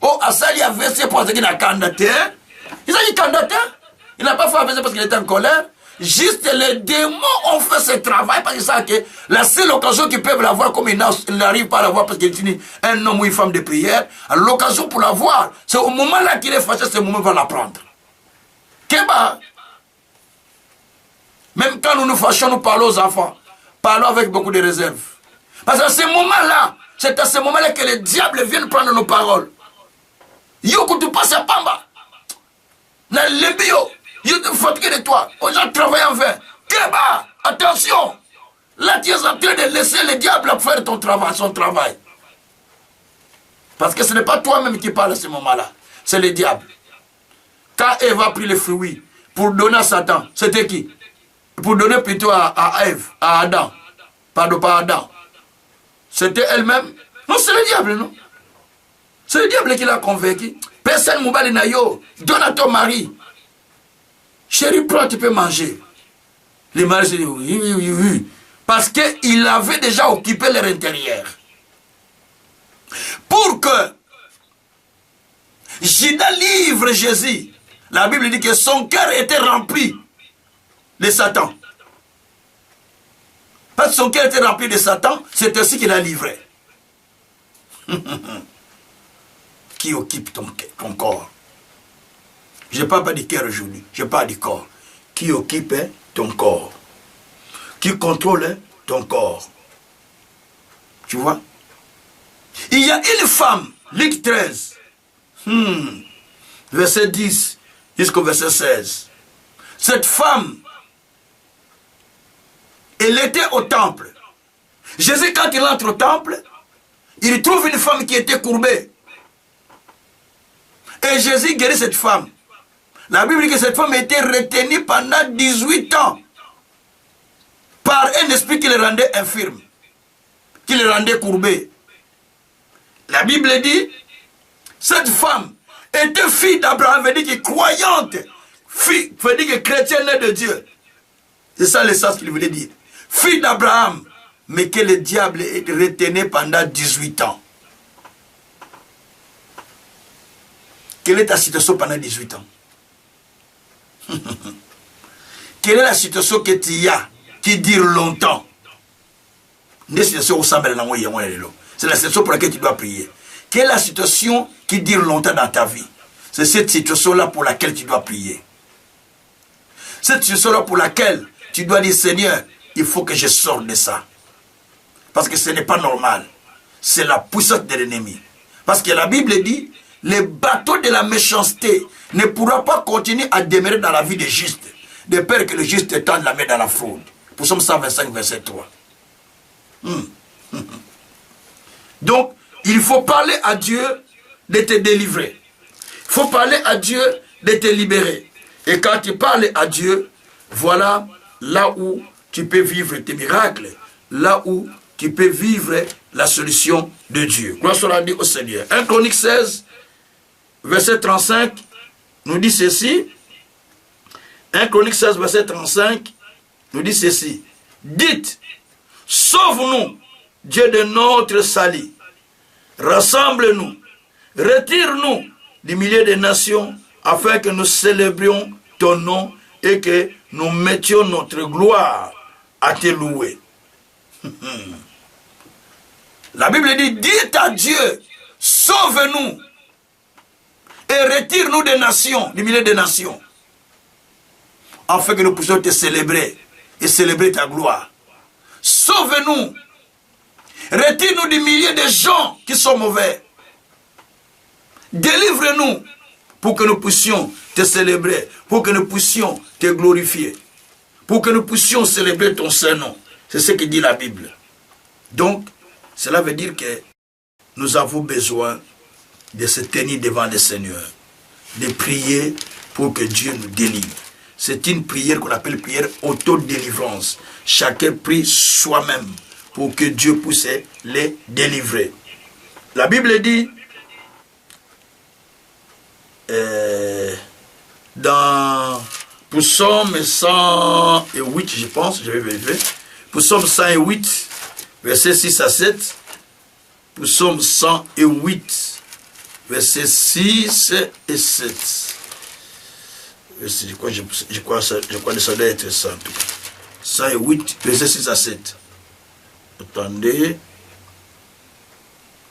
Oh, Assali a versé pour qu'il a candidaté. Il a dit candidaté. Il n'a pas fait averser parce qu'il était en colère. Juste les démons ont fait ce travail parce qu'ils savent que la seule occasion qu'ils peuvent l'avoir, comme ils n'arrivent pas à l'avoir parce qu'il est un homme ou une femme de prière, l'occasion pour l'avoir, c'est au moment là qu'il est fâché, c'est au moment où il va la prendre. Kéba, même quand nous nous fâchons, nous parlons aux enfants. Parlons avec beaucoup de réserve. Parce qu'à ce moment-là, c'est à ce moment-là que le diable vient prendre nos paroles. Yoko tu passes à Pamba. Dans le bio. Je te fatigué de toi. On a travaillé en vain. Kéba, attention. Là, tu es en train de laisser le diable faire son travail. Parce que ce n'est pas toi-même qui parle à ce moment-là. C'est le diable. Quand Ève a pris le fruit pour donner à Satan, c'était qui? Pour donner plutôt à Ève, à Adam. Pardon, pas Adam. C'était elle-même. Non, c'est le diable, non? C'est le diable qui l'a convaincu. Personne ne m'a dit, donne à ton mari. Chérie, prends, tu peux manger. Le mari s'est dit, oui. Parce qu'il avait déjà occupé leur intérieur. Pour que Judas livre Jésus, la Bible dit que son cœur était rempli de Satan. Parce que son cœur était rempli de Satan, c'est ainsi qu'il a livré. Qui occupe ton corps? Je ne parle pas du cœur aujourd'hui, je parle du corps. Qui occupe ton corps? qui contrôle ton corps. Tu vois? Il y a une femme, Luc 13, verset 10 jusqu'au verset 16. Cette femme, elle était au temple. Jésus, quand il entre au temple, il trouve une femme qui était courbée. Et Jésus guérit cette femme. La Bible dit que cette femme était retenue pendant 18 ans par un esprit qui le rendait infirme, qui le rendait courbé. La Bible dit, cette femme était fille d'Abraham, veut dire que croyante, fille, veut dire que chrétienne de Dieu. C'est ça le sens qu'il voulait dire. Fille d'Abraham, mais que le diable est retenu pendant 18 ans. Quelle est ta situation pendant 18 ans? Quelle est la situation que tu as qui dure longtemps? C'est la situation pour laquelle tu dois prier. Quelle est la situation qui dure longtemps dans ta vie? C'est cette situation-là pour laquelle tu dois prier. Cette situation-là pour laquelle tu dois dire, Seigneur, il faut que je sorte de ça. Parce que ce n'est pas normal. C'est la puissance de l'ennemi. Parce que la Bible dit, le bateau de la méchanceté ne pourra pas continuer à demeurer dans la vie des justes, de peur que le juste tende la main dans la fraude. Pour Psaume 125, verset 3. Donc, il faut parler à Dieu de te délivrer. Il faut parler à Dieu de te libérer. Et quand tu parles à Dieu, voilà là où tu peux vivre tes miracles, là où tu peux vivre la solution de Dieu. Gloire soit rendue au Seigneur. 1 Chronique 16, verset 35, nous dit ceci. 1 Chronique 16, verset 35, nous dit ceci. Dites, sauve-nous, Dieu de notre salut. Rassemble-nous, retire-nous du milieu des nations, afin que nous célébrions ton nom et que nous mettions notre gloire à te louer. La Bible dit, dites à Dieu, sauve-nous et retire-nous des nations, du milieu des nations, afin que nous puissions te célébrer et célébrer ta gloire. Sauve-nous, retire-nous du milieu des gens qui sont mauvais. Délivre-nous pour que nous puissions te célébrer, pour que nous puissions te glorifier, pour que nous puissions célébrer ton Saint-Nom. C'est ce que dit la Bible. Donc, cela veut dire que nous avons besoin de se tenir devant le Seigneur, de prier pour que Dieu nous délivre. C'est une prière qu'on appelle prière auto-délivrance. Chacun prie soi-même pour que Dieu puisse les délivrer. La Bible dit, dans Psaume 108, je pense, je vais vérifier, Psaume 108, verset 6 à 7, Psaume 108, verset 6 et 7. Je crois que ça doit être ça en tout cas. 108, verset 6 à 7. Attendez.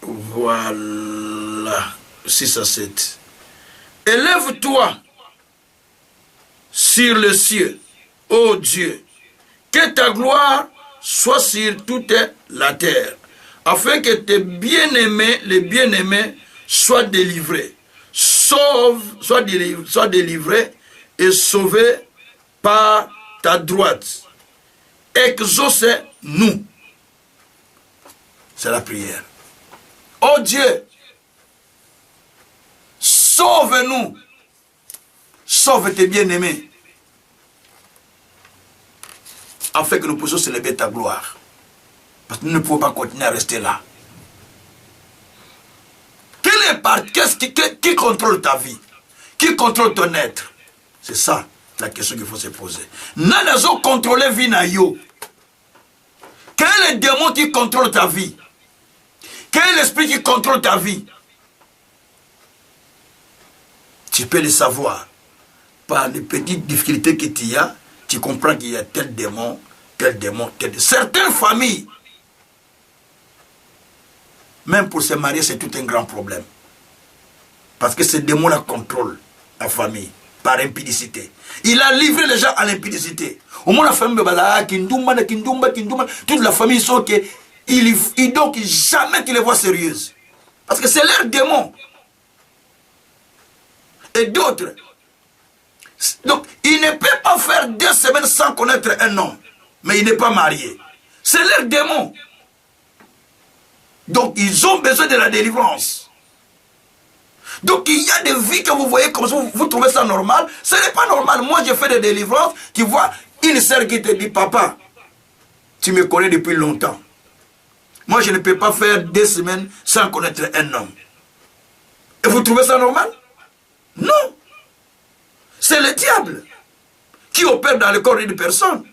Voilà. 6 à 7. Élève-toi sur le ciel, ô Dieu, que ta gloire soit sur toute la terre, afin que tes bien-aimés, les bien-aimés, soient délivrés. Soient délivrés et sauvés par ta droite. Exauce-nous. C'est la prière. Oh Dieu, sauve-nous. Sauve tes bien-aimés. Afin que nous puissions célébrer ta gloire. Parce que nous ne pouvons pas continuer à rester là. Qui contrôle ta vie? Qui contrôle ton être? C'est ça la question qu'il faut se poser. Nous avons contrôlé la vie na yo. Quel est le démon qui contrôle ta vie? Quel est l'esprit qui contrôle ta vie? Tu peux le savoir. Par les petites difficultés que tu as, tu comprends qu'il y a tel démon, tel démon, tel démon. Certaines familles, même pour se marier, c'est tout un grand problème. Parce que ces démons-là contrôlent la famille. par impudicité. Il a livré les gens à l'impudicité. Au moins la famille, toute la famille, donc jamais tu les vois sérieuses. Parce que c'est leur démon. Et d'autres. Donc, il ne peut pas faire 2 semaines sans connaître un homme. Mais il n'est pas marié. C'est leur démon. Donc, ils ont besoin de la délivrance. Donc, il y a des vies que vous voyez comme ça, vous trouvez ça normal. Ce n'est pas normal. Moi, je fais des délivrances. Tu vois, une sœur qui te dit, papa, tu me connais depuis longtemps. Moi, je ne peux pas faire 2 semaines sans connaître un homme. Et vous trouvez ça normal? Non. C'est le diable qui opère dans le corps d'une personne.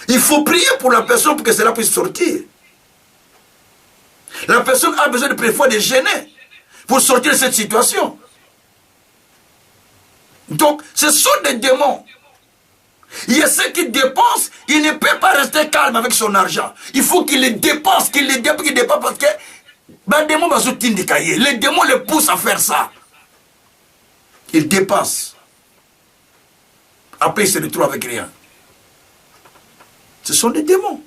Il faut prier pour la personne pour que cela puisse sortir. La personne a besoin de parfois de gêner pour sortir de cette situation. Donc, ce sont des démons. Il y a ceux qui dépensent, il ne peut pas rester calme avec son argent. Il faut qu'il les dépense, qu'il les dépense, parce que les démons les poussent à faire ça. Ils dépensent. Après, ils se retrouvent avec rien. Ce sont des démons.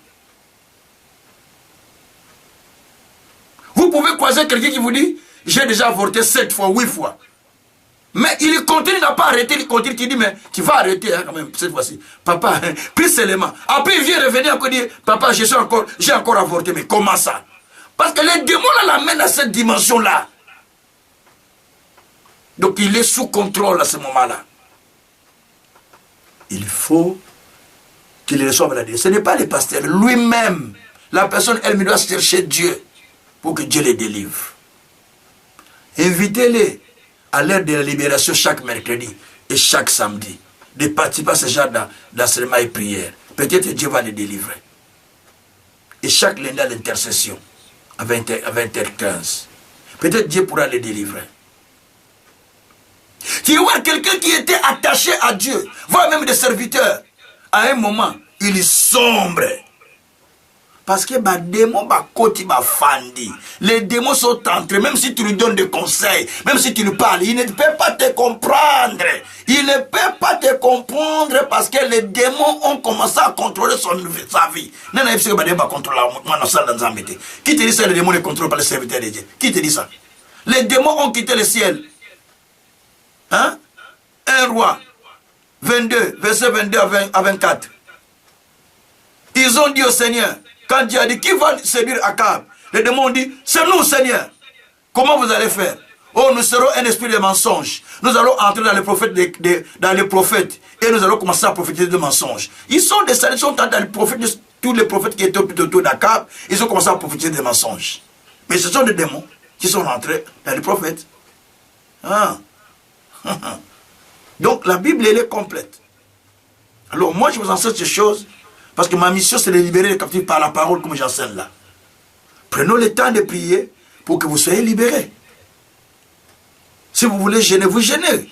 Vous pouvez croiser quelqu'un qui vous dit, j'ai déjà avorté 7 fois, 8 fois. Mais il continue, il n'a pas arrêté, il continue, il dit, mais tu vas arrêter hein, quand même, cette fois-ci. Papa, hein, plus seulement. Après, il vient revenir encore dire, papa, j'ai encore avorté, mais comment ça? Parce que les démons l'amènent à cette dimension-là. Donc, il est sous contrôle à ce moment-là. Il faut qu'il reçoive la délivrance. Ce n'est pas le pasteur, lui-même. La personne, elle doit chercher Dieu pour que Dieu les délivre. Invitez-les à l'heure de la libération chaque mercredi et chaque samedi. De participer à ce genre d'enseignement et prière. Peut-être Dieu va les délivrer. Et chaque lundi à l'intercession, à 20h15. Peut-être Dieu pourra les délivrer. Tu vois quelqu'un qui était attaché à Dieu, voire même des serviteurs, à un moment, il sombre. Parce que les démons fandi. Les démons sont entrés, même si tu lui donnes des conseils, même si tu lui parles, il ne peut pas te comprendre. Il ne peut pas te comprendre parce que les démons ont commencé à contrôler sa vie. Qui te dit ça, les démons ne contrôlent pas les serviteurs de Dieu? Qui te dit ça? Les démons ont quitté le ciel. Hein? 1 Roi 22, verset 22 à 24. Ils ont dit au Seigneur, quand Dieu a dit, qui va séduire Akab? Les démons ont dit, c'est nous, Seigneur. Comment vous allez faire? Oh, nous serons un esprit de mensonge. Nous allons entrer dans les prophètes, et nous allons commencer à prophétiser de mensonges. Ils sont descendus, ils sont dans les prophètes, tous les prophètes qui étaient autour d'Akab, ils ont commencé à prophétiser des mensonges. Mais ce sont des démons qui sont rentrés dans les prophètes. Ah. Donc la Bible, elle est complète. Alors moi, je vous enseigne ces choses parce que ma mission, c'est de libérer les captifs par la parole comme j'enseigne là. Prenons le temps de prier pour que vous soyez libérés. Si vous voulez gêner, vous gênez.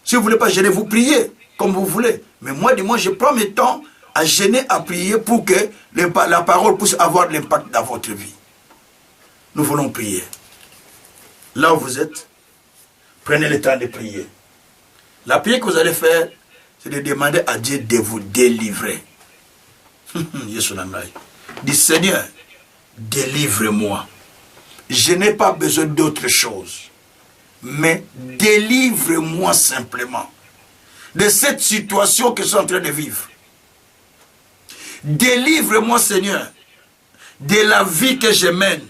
Si vous ne voulez pas gêner, vous priez comme vous voulez. Mais moi, du moins, je prends mes temps à gêner, à prier pour que la parole puisse avoir de l'impact dans votre vie. Nous voulons prier. Là où vous êtes, prenez le temps de prier. La prière que vous allez faire, c'est de demander à Dieu de vous délivrer. Dis Seigneur, délivre-moi. Je n'ai pas besoin d'autre chose. Mais délivre-moi simplement de cette situation que je suis en train de vivre. Délivre-moi Seigneur de la vie que je mène.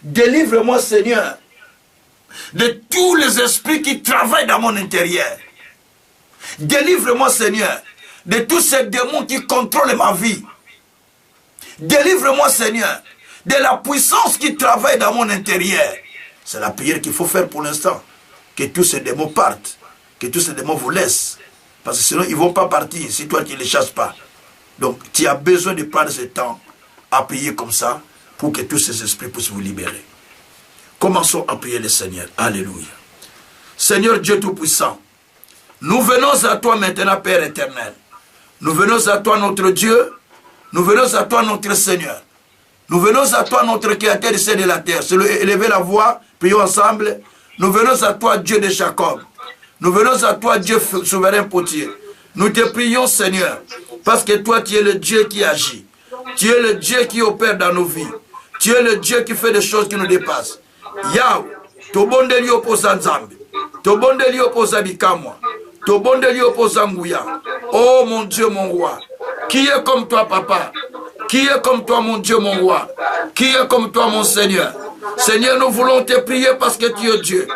Délivre-moi Seigneur de tous les esprits qui travaillent dans mon intérieur. Délivre-moi, Seigneur, de tous ces démons qui contrôlent ma vie. Délivre-moi, Seigneur, de la puissance qui travaille dans mon intérieur. C'est la prière qu'il faut faire pour l'instant. Que tous ces démons partent. Que tous ces démons vous laissent. Parce que sinon, ils ne vont pas partir si toi, tu ne les chasses pas. Donc, tu as besoin de prendre ce temps à prier comme ça pour que tous ces esprits puissent vous libérer. Commençons à prier le Seigneur. Alléluia. Seigneur Dieu Tout-Puissant, nous venons à toi maintenant, Père éternel. Nous venons à toi, notre Dieu. Nous venons à toi, notre Seigneur. Nous venons à toi, notre Créateur du ciel et de la terre. C'est élevez la voix, prions ensemble. Nous venons à toi, Dieu de Jacob. Nous venons à toi, Dieu souverain potier. Nous te prions, Seigneur, parce que toi, tu es le Dieu qui agit. Tu es le Dieu qui opère dans nos vies. Tu es le Dieu qui fait des choses qui nous dépassent. Yahweh, tobonde li oposa Nzambe, tobonde li oposa Bikamwa, tobonde li oposa Nguya. Oh mon Dieu, mon roi, qui est comme toi, papa? Qui est comme toi, mon Dieu, mon roi? Qui est comme toi, mon Seigneur? Seigneur, nous voulons te prier parce que tu es Dieu.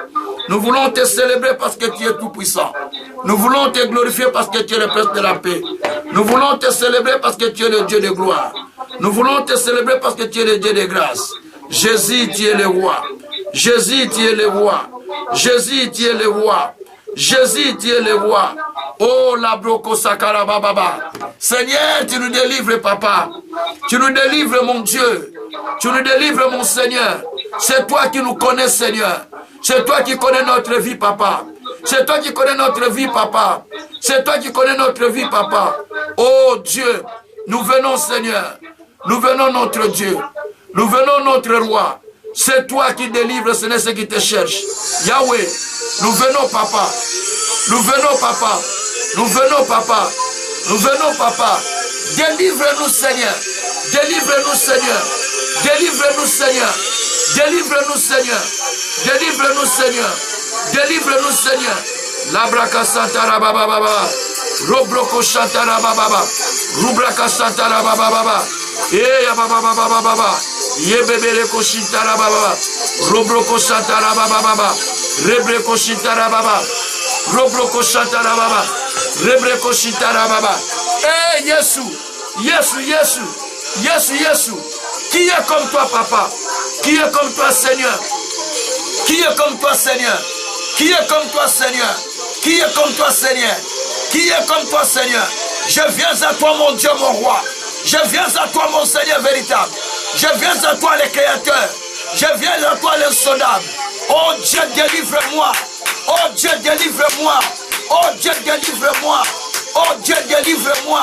Nous voulons te célébrer parce que tu es tout-puissant. Nous voulons te glorifier parce que tu es le Prince de la paix. Nous voulons te célébrer parce que tu es le Dieu de gloire. Nous voulons te célébrer parce que tu es le Dieu de grâce. Jésus, tu es le roi. Jésus, tu es le roi. Jésus, tu es le roi. Jésus, tu es le roi. Oh, la broko sakara baba. Seigneur, tu nous délivres, papa. Tu nous délivres, mon Dieu. Tu nous délivres, mon Seigneur. C'est toi qui nous connais, Seigneur. C'est toi qui connais notre vie, papa. C'est toi qui connais notre vie, papa. C'est toi qui connais notre vie, papa. Oh Dieu, nous venons, Seigneur. Nous venons, notre Dieu. Nous venons, notre roi. C'est toi qui délivres, ce n'est ce qui te cherche. Yahweh, nous venons, papa. Nous venons, papa. Nous venons, papa. Nous venons, papa. Délivre-nous, Seigneur. Délivre-nous, Seigneur. Délivre-nous, Seigneur. Délivre-nous, Seigneur. Délivre-nous, Seigneur. Délivre-nous, Seigneur. Labraka Santara Baba Baba. Robroko Santara Baba. Rubraka Santara Baba Baba. Eh Baba Baba Baba. Yebebele Koshintara Baba. Robroko Santara Baba Baba. Rebreko Shintara Baba. Robroko Santara Baba. Rebreko Shintara Baba. Eh Yesu. Yesu, Yesu. Yesu, Yesu. Qui est comme toi, papa? Qui est comme toi, Seigneur? Qui est comme toi, Seigneur? Qui est comme toi, Seigneur? Qui est comme toi, Seigneur? Qui est comme toi, Seigneur? Je viens à toi, mon Dieu, mon roi. Je viens à toi, mon Seigneur véritable. Je viens à toi, le Créateur. Je viens à toi, l'insondable. Oh Dieu, délivre-moi. Oh Dieu, délivre-moi. Oh Dieu, délivre-moi. Oh Dieu, délivre-moi.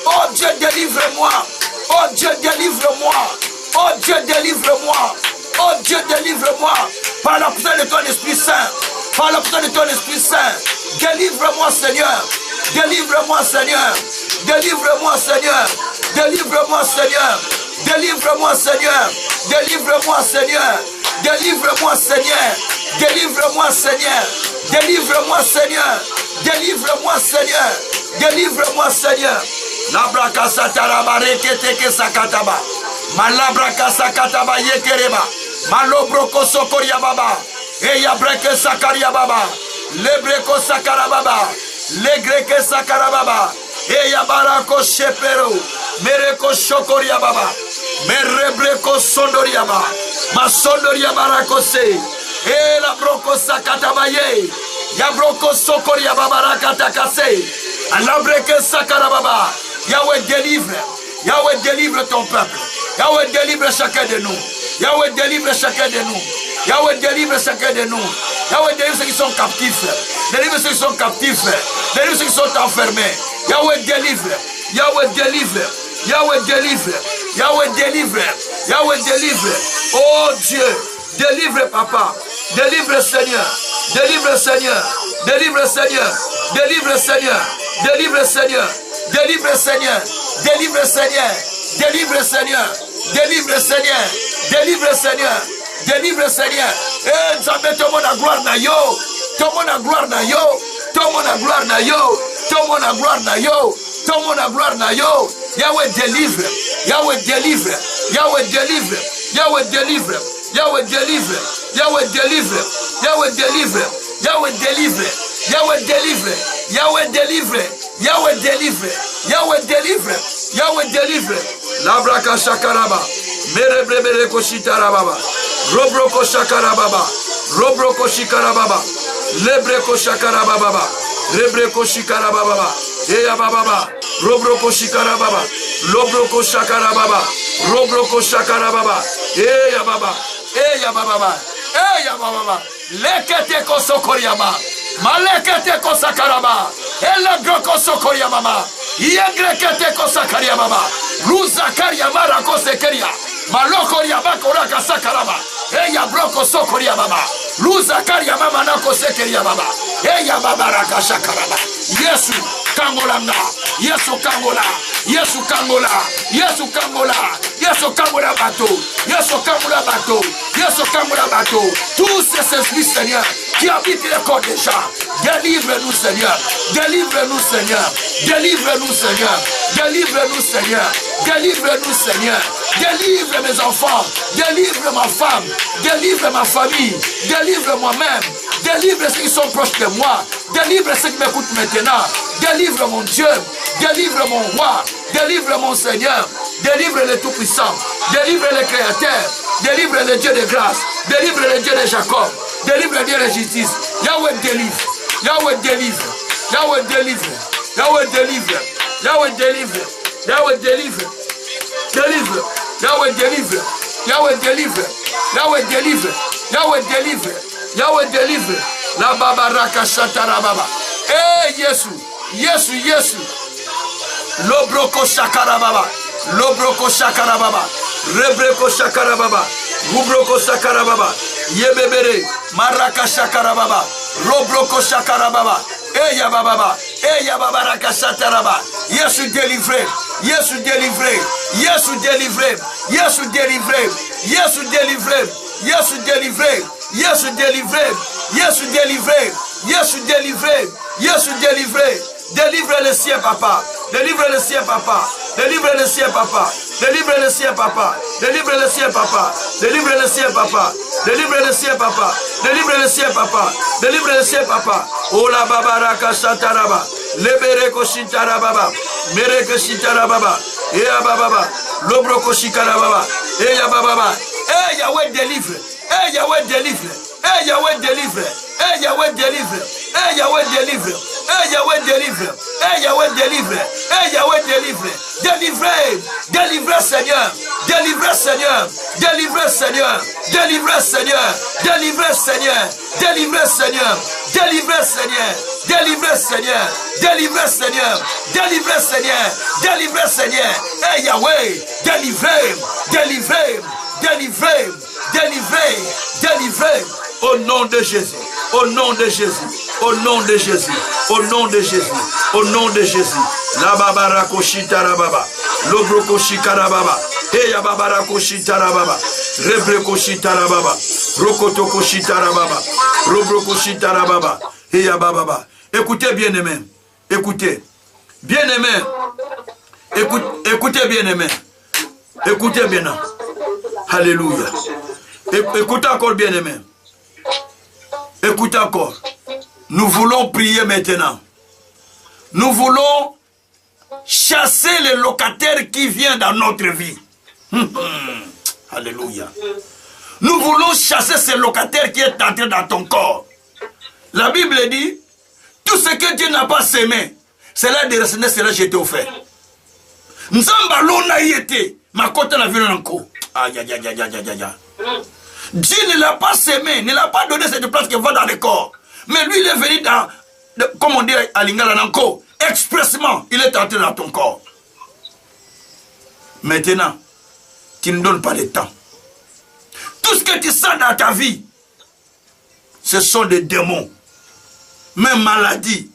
Oh Dieu, délivre-moi. Oh Dieu, délivre-moi. Oh Dieu, délivre-moi. Oh Dieu, délivre-moi. Par la puissance de ton Esprit Saint. Par la puissance de ton Esprit Saint. Délivre-moi, Seigneur. Délivre-moi, Seigneur. Délivre-moi, Seigneur. Délivre-moi, Seigneur. Délivre-moi, Seigneur. Délivre-moi, Seigneur. Délivre-moi, Seigneur. Délivre-moi, Seigneur. Délivre-moi, Seigneur. Délivre-moi, Seigneur. Délivre-moi, Seigneur. Labraka sataraba reketeke sakataba. Malabraka sakataba yekereba. Malobroko sokoria baba. Eya breke sakaria baba. Lebreko sakarababa. Legreke sakarababa. Eya barako shepero. Mereko shokoria baba. Merebreko sondoria baba. Masondoria barako se. E la broko sakataba ye. Ya broko sokoria baba rakatakase. Alabreke sakarababa. Yahweh délivre. Yahweh délivre ton peuple. Yahweh délivre chacun de nous. Yahweh délivre chacun de nous. Yahweh délivre chacun de nous. Yahweh délivre ceux qui sont captifs. Délivre ceux qui sont captifs. Délivre ceux qui sont enfermés. Yahweh délivre. Yahweh délivre. Yahweh délivre. Yahweh délivre. Yahweh délivre. Oh Dieu, délivre papa. Délivre Seigneur. Délivre Seigneur. Délivre Seigneur. Délivre Seigneur. Délivre Seigneur. Délivre Seigneur. Délivre Seigneur. Délivre Seigneur. Délivre Seigneur. Délivre Seigneur. Délivre Seigneur. Eh, Nzambe, tout le monde a gloire na yo. Tout le monde a gloire na yo. Tout le monde a gloire na yo. Tout le monde a gloire na yo. Tout le monde a gloire na yo. Yahweh délivre. Yahweh délivre. Yahweh délivre. Yahweh délivre. Yahweh délivre. Yahweh délivre. Yahweh délivre. Yahweh délivre. Yahweh délivre. Yahweh délivre. Yahweh délivre. Yahweh délivre. Yahweh délivre. Labraka shakaraba. Merebrebere koshitarababa. Robroko shakarababa. Robroko shikarababa. Lebreko shakarababa. Lebreko shikarababa. Eya baba. Robroko shikarababa. Lobroko shakarababa. Robroko shakarababa. Eya baba. Eya baba. Eya baba. Lekete kosokoriama. Malekete kosakaraba. Ela groko sokoriama. Yengrekete kosakariama. Ruzakaria mara kosekeria. Malokoria bakora kasakaraba. Eya broko sokoria baba. Luza karia mama nako sekeria baba. Eya baba rakashakaraba. Yesu kangolanga. Yesu kangola. Yesu kangola. Yesu kangola. Yesu kangola bateau. Yesu kangola bateau. Yesu kangola bateau. Tous ces esprits, Seigneur, qui habitent les corps des gens. Délivre-nous, Seigneur. Délivre-nous, Seigneur. Délivre-nous, Seigneur. Délivre-nous, Seigneur. Délivre-nous, Seigneur. Délivre mes enfants. Délivre ma femme. Délivre ma famille. Délivre moi-même. Délivre ceux qui sont proches de moi. Délivre ceux qui m'écoutent maintenant. Délivre mon Dieu. Délivre mon roi. Délivre mon Seigneur. Délivre le Tout-Puissant. Délivre le Créateur. Délivre le Dieu de grâce. Délivre le Dieu de Jacob. Délivre le Dieu de justice. Yahweh délivre. Yahweh délivre. Yahweh délivre. Yahweh délivre. Yahweh délivre. Yahweh délivre. Délivre. Yahweh délivre. Yahweh délivre. Yahweh délivre. Yahweh délivre. Yahweh délivre. La babaraka shatara baba. Eh Yesu. Yesu Yesu. Lobroko shakara baba. Lobroko shakara baba. Rebreko shakara baba. Rubroko shakara baba. Yebebere. Maraka shakara baba. Robroko shakara baba. Eya baba. Eya baba raka shatara baba. Yesu délivré. Yesu délivré. Yesu délivré. Yesu délivré. Yesu délivré. Yesu délivré. Yesu délivré. Yesu délivré. Yesu délivré. Yesu délivré. Délivre le sien, papa. Délivre le sien, papa. Délivre le sien, papa. Délivre le sien, papa. Délivre le sien, papa. Délivre le sien, papa. Délivre le sien, papa. Délivre le sien, papa. Délivre le sien, papa. Oh la babaraka shataraba. Lebereko shitarababa. Mereke shitarababa. Eya bababa. Lobroko shikarababa. Eya bababa. Eh Yahweh délivre. Eh Yahweh délivre. Eh Yahweh délivre. Eh Yahweh délivre. Eh Yahweh délivre. Eh Yahweh délivre. Eh Yahweh délivre. Eh Yahweh délivre. Délivrez. Délivrez Seigneur. Délivrez Seigneur. Délivrez Seigneur. Délivrez Seigneur. Délivrez Seigneur. Délivrez Seigneur. Délivrez Seigneur. Délivrez Seigneur. Délivrez Seigneur. Délivrez Seigneur. Délivrez Seigneur. Eh Yahweh. Délivrez. Délivrez. Délivrez. Délivrez. Délivrez. Au nom de Jésus. Au nom de Jésus. Au nom de Jésus. Au nom de Jésus. Au nom de Jésus. La babara koshitara baba. Lobro koshikara baba. Eya babara koshitara baba. Rebre koshitara baba. Rokoto koshitara baba. Robro koshitara baba. Eya baba. Écoutez bien aimé. Écoutez. Bien aimé. Écoutez bien aimé. Écoutez bien. Alléluia. Écoutez encore bien aimé. Écoutez encore. Nous voulons prier maintenant. Nous voulons chasser les locataires qui viennent dans notre vie. Alléluia. Nous voulons chasser ces locataires qui est entré dans ton corps. La Bible dit, tout ce que Dieu n'a pas sémé, cela de raciner, cela jeté au fait. Nzamba lona yete, ma côté la vie encore. Aïe aïe aïe aïe aïe aïe. Dieu ne l'a pas sémé, ne l'a pas donné cette place qui va dans le corps. Mais lui, il est venu dans, comme on dit à Lingala Nanko, expressement, il est entré dans ton corps. Maintenant, tu ne donnes pas le temps. Tout ce que tu sens dans ta vie, ce sont des démons. Même maladie,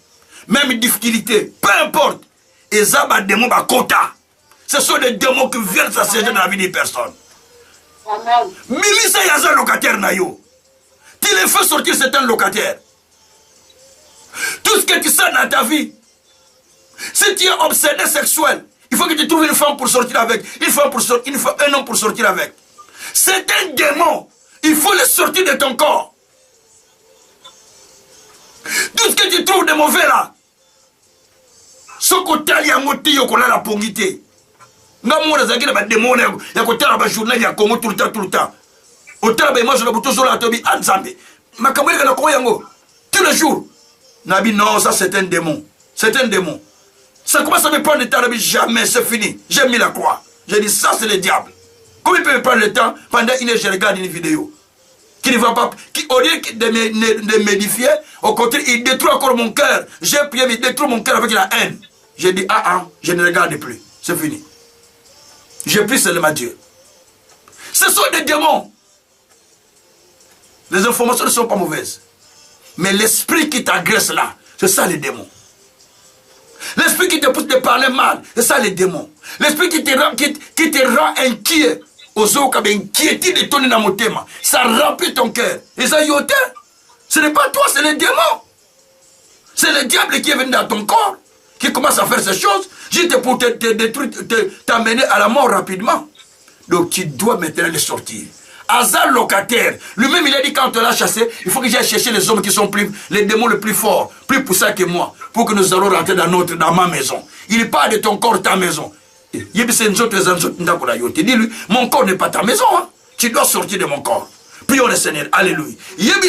même difficulté, peu importe. Et ça, des démons, ce sont des démons qui viennent s'assiéger dans la vie des personnes. Milisa yaza locataire na yo. Tu les fais sortir, c'est un locataire. Tout ce que tu sens dans ta vie, si tu es obsédé sexuel, il faut que tu trouves une femme pour sortir avec, un homme pour sortir avec. C'est un démon. Il faut le sortir de ton corps. Tout ce que tu trouves de mauvais là, ce côté il y a un mot qui est la pongité. Nga mwana zaki na ba démon ya kotala ba journal ya Congo tout le temps. Otala ba image na buto zo la tobi anzambe. Makamwele kana ko yango tous les jours. Nabi non, ça c'est un démon. C'est un démon. Ça commence à me prendre le temps, jamais c'est fini. J'ai mis la croix. J'ai dit ça c'est le diable. Comment il peut me prendre le temps pendant une heure je regarde une vidéo qui ne va pas, qui au lieu de m'édifier, au contraire il détruit encore mon cœur. J'ai prié, il détruit mon cœur avec la haine. J'ai dit je ne regarde plus. C'est fini. Je prie seulement Dieu. Ce sont des démons. Les informations ne sont pas mauvaises. Mais l'esprit qui t'agresse là, c'est ça les démons. L'esprit qui te pousse de parler mal, c'est ça les démons. L'esprit qui te rend inquiet. Inquiétude de ton énamotema. Ça remplit ton cœur. Et ça yote. Ce n'est pas toi, c'est les démons. C'est le diable qui est venu dans ton corps, qui commence à faire ces choses, juste pour te détruire, t'amener à la mort rapidement. Donc tu dois maintenant les sortir. Hazard locataire, lui-même il a dit quand on l'a chassé, il faut que j'aille chercher les hommes qui sont les démons les plus forts, plus puissants que moi, pour que nous allons rentrer dans ma maison. Il n'est pas de ton corps ta maison. Dis-lui, mon corps n'est pas ta maison, hein. Tu dois sortir de mon corps. Prions le Seigneur, alléluia. Tu dois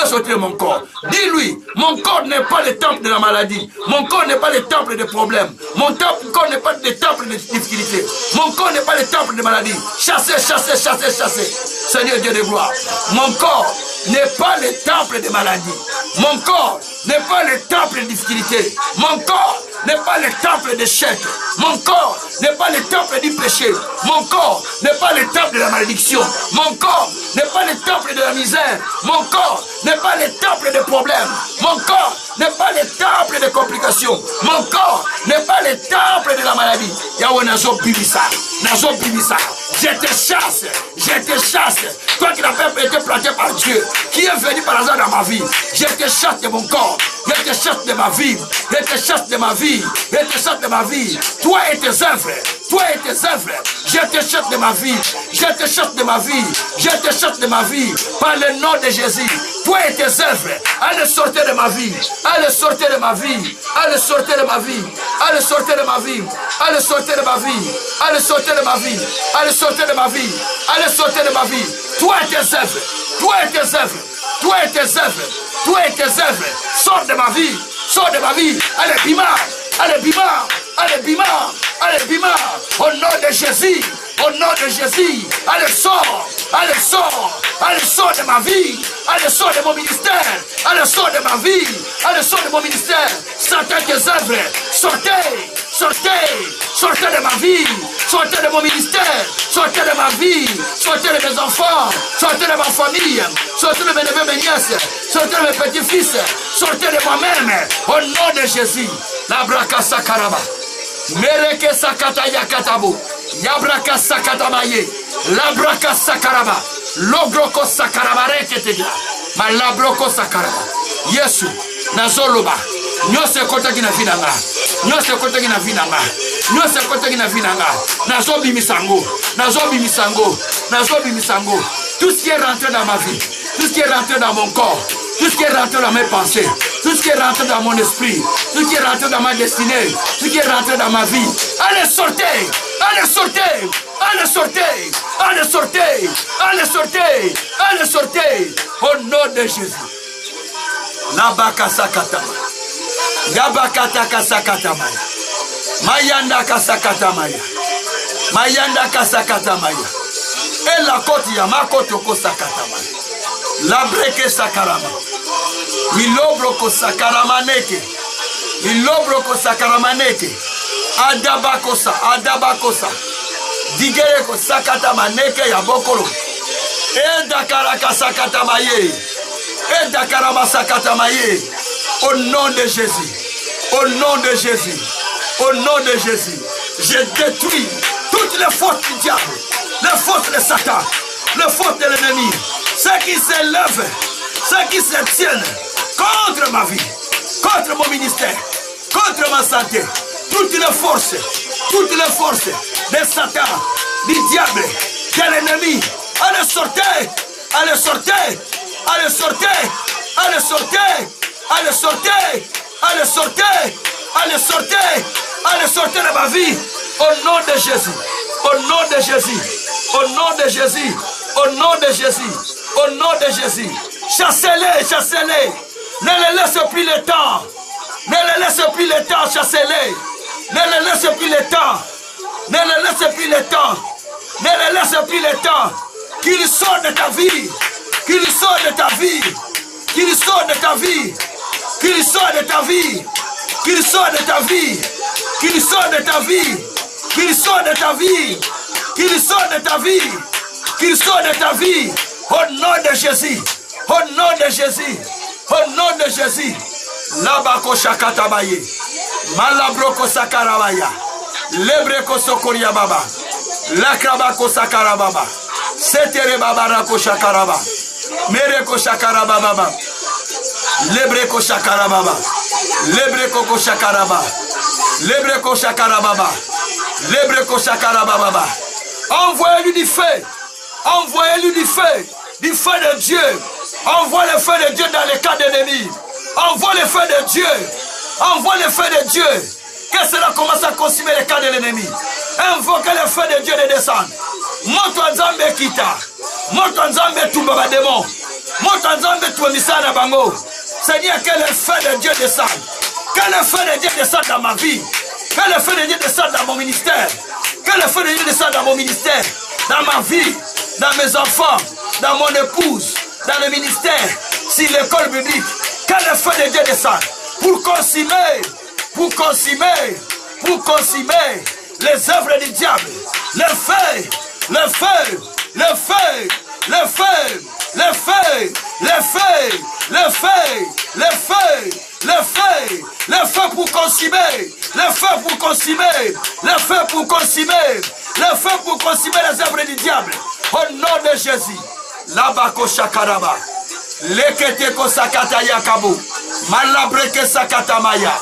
sortir de mon corps. Dis-lui, mon corps n'est pas le temple de la maladie. Mon corps n'est pas le temple des problèmes. Mon corps n'est pas le temple de difficultés. Mon corps n'est pas le temple de maladie. Chassez, chassez, chassez, chassez. Seigneur Dieu de gloire. Mon corps n'est pas le temple de maladie. Mon corps n'est pas le temple de difficultés. Mon corps n'est pas le temple d'échec. Mon corps n'est pas le temple du péché. Mon corps n'est pas le temple de la malédiction. Mon corps n'est pas le temple de la misère. Mon corps n'est pas le temple des problèmes. Mon corps n'est pas le temple des complications. Mon corps n'est pas le temple de la maladie. Yahweh Nazo Bibissa. Nazo Bibissa. Je te chasse. Je te chasse. Toi qui n'as pas été planté par Dieu, qui est venu par hasard dans ma vie, je te chasse de mon corps. Je te chasse de ma vie. Je te chasse de ma vie. Je te chasse de ma vie. Toi et tes œuvres. Toi et tes œuvres. Je te chasse de ma vie. Je te chasse de ma vie. Je te chasse de ma vie. Par le nom de Jésus. Toi et tes œuvres. Allez sortir de ma vie. Allez sortir de ma vie. Allez sortir de ma vie. Allez sortir de ma vie. Allez sortir de ma vie. Allez sortir de ma vie. Allez sortir de ma vie. Allez sortir de ma vie. Toi et tes œuvres. Toi et tes œuvres. Toi et tes œuvres. Toi et tes œuvres. Sors de ma vie. Sors de ma vie. Allez, bimar. Allez, bimar. Allez, bimar. Allez, bimar. Au nom de Jésus. Au nom de Jésus. Allez, sors. Allez, sors. Allez, sors de ma vie. Allez, sors de mon ministère. Allez, sors de ma vie. Allez, sors de mon ministère. Sortez tes œuvres. Sortez. Sortez. Sortez de ma vie. Sortez de mon ministère. Sortez de ma vie. Sortez de mes enfants. Sortez de ma famille. Sortez de mes neveux, mes nièces. Sortez de mes petits-fils. Sortez de moi-même. Au nom de Jésus. La braka sakaraba. Mereke sakata yakatabu. Yabraka sakatamaye. La braka sakaraba. Logroko sakaraba reketega. Ma labroko sakaraba. Yesu. Nazoloba. Nyose kota kina finanga. Nyose kota kina finanga. Nyose kota kina finanga. Nazobi misango. Nazobi misango. Nazobi misango. Tout ce qui est rentré dans ma vie. Tout ce qui est rentré dans mon corps. Tout ce qui est rentré dans mes pensées. Tout ce qui est rentré dans mon esprit. Tout ce qui est rentré dans ma destinée. Tout ce qui est rentré dans ma vie. Allez sortez. Allez sortez. Allez sortez. Allez sortez. Allez sortez. Allez sortez. Au nom de Jésus. Nabaka sakatama. Yabakata kasakatamaya. Mayanda kasakatamaya. Mayanda kasakatamaya. Et la côte yamakoto kosakatamaya. La breke sakarama. Milobro kosakaramaneke. Milobro kosakaramaneke. Adabakosa. Adabakosa. Digere kosakatamaneke yabokolo. Et dakaraka sakatamaye. Et dakarama sakatamaye. Au nom de Jésus. Au nom de Jésus. Au nom de Jésus. Je détruis toutes les fautes du diable. Les fautes de Satan. Les fautes de l'ennemi. Ceux qui s'élèvent. Ceux qui se tiennent contre ma vie. Contre mon ministère. Contre ma santé. Toutes les forces de Satan. Du diable. De l'ennemi. Allez sortez. Allez sortez. Allez sortez. Allez sortez. Allez sortez. Allez sortez. Allez sortez. Allez sortez de ma vie. Au nom de Jésus. Au nom de Jésus. Au nom de Jésus. Au nom de Jésus. Au nom de Jésus. Chassez-les, chassez-les. Ne les laissez plus le temps. Ne les laissez plus le temps, chassez-les. Ne les laissez plus le temps. Ne les laissez plus le temps. Ne les laissez plus le temps. Qu'ils sortent de ta vie. Qu'ils sortent de ta vie. Qu'ils sortent de ta vie. Qu'ils sortent de ta vie. Qu'ils sortent de ta vie. Qu'ils sortent de ta vie. Qu'ils sortent de ta vie. Qu'ils sortent de ta vie. Qu'ils sort de ta vie. Au nom de Jésus. Au nom de Jésus. Au nom de Jésus. Labako shakatabaye. Malabroko sakarabaya. Lebreko sokoria baba. Lakrabako sakarababa. Setere babarako shakaraba. Mereko shakaraba baba. Lebreko shakarababa. Lebreko shakaraba. Lebreko shakarababa. Lebreko shakarababa. Envoyez-lui du feu. Envoyez-lui du feu. Du feu de Dieu. Envoie le feu de Dieu dans les cas d'ennemis. Envoie le feu de Dieu. Envoie le feu de Dieu. Que cela commence à consumer les cas de l'ennemi. Invoquez le feu de Dieu de descendre. Moto nzambe kita. Moto nzambe tumba démon. Moto nzambe tumisana bango. Seigneur, que le feu de Dieu descende. Que le feu de Dieu descende dans ma vie. Que le feu de Dieu descende dans mon ministère. Que le feu de Dieu descende dans mon ministère. Dans ma vie. Dans mes enfants. Dans mon épouse. Dans le ministère. Sur l'école biblique. Que le feu de Dieu descende. Pour consumer. Pour consumer. Pour consumer les œuvres du diable. Le feu. Le feu. Le feu. Le feu. Le feu. Le feu. Le feu. Le feu. Le feu. Le feu pour consumer. Le feu pour consumer. Le feu pour consumer. Le feu pour consumer les œuvres du diable. Au nom de Jésus. Labako shakaraba. Leketeko sakata yakabu. Malabreke sakata maya.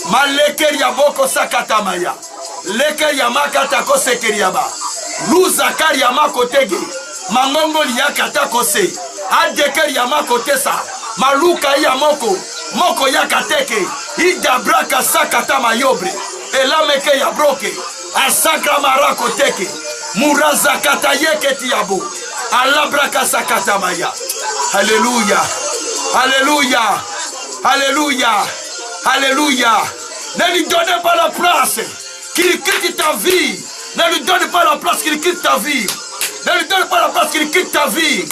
Maleke yaboko sakata maya. Leke yamakata kosekeriaba. Luzakari yamako tege. Mangongo liyakata kose. Adekeri yamako tesa. Maluka yamoko. Moko yakateke. Idabraka sakata mayobre. Elameke yabroke. Asakra marako teke. Muraza kata yeketi yabo. Alabraka sakata maya. Alléluia. Alléluia. Alléluia. Alléluia. Ne lui donnez pas la place qu'il quitte ta vie. Ne lui donne pas la place qu'il quitte ta vie. Ne lui donne pas la place qu'il quitte ta vie.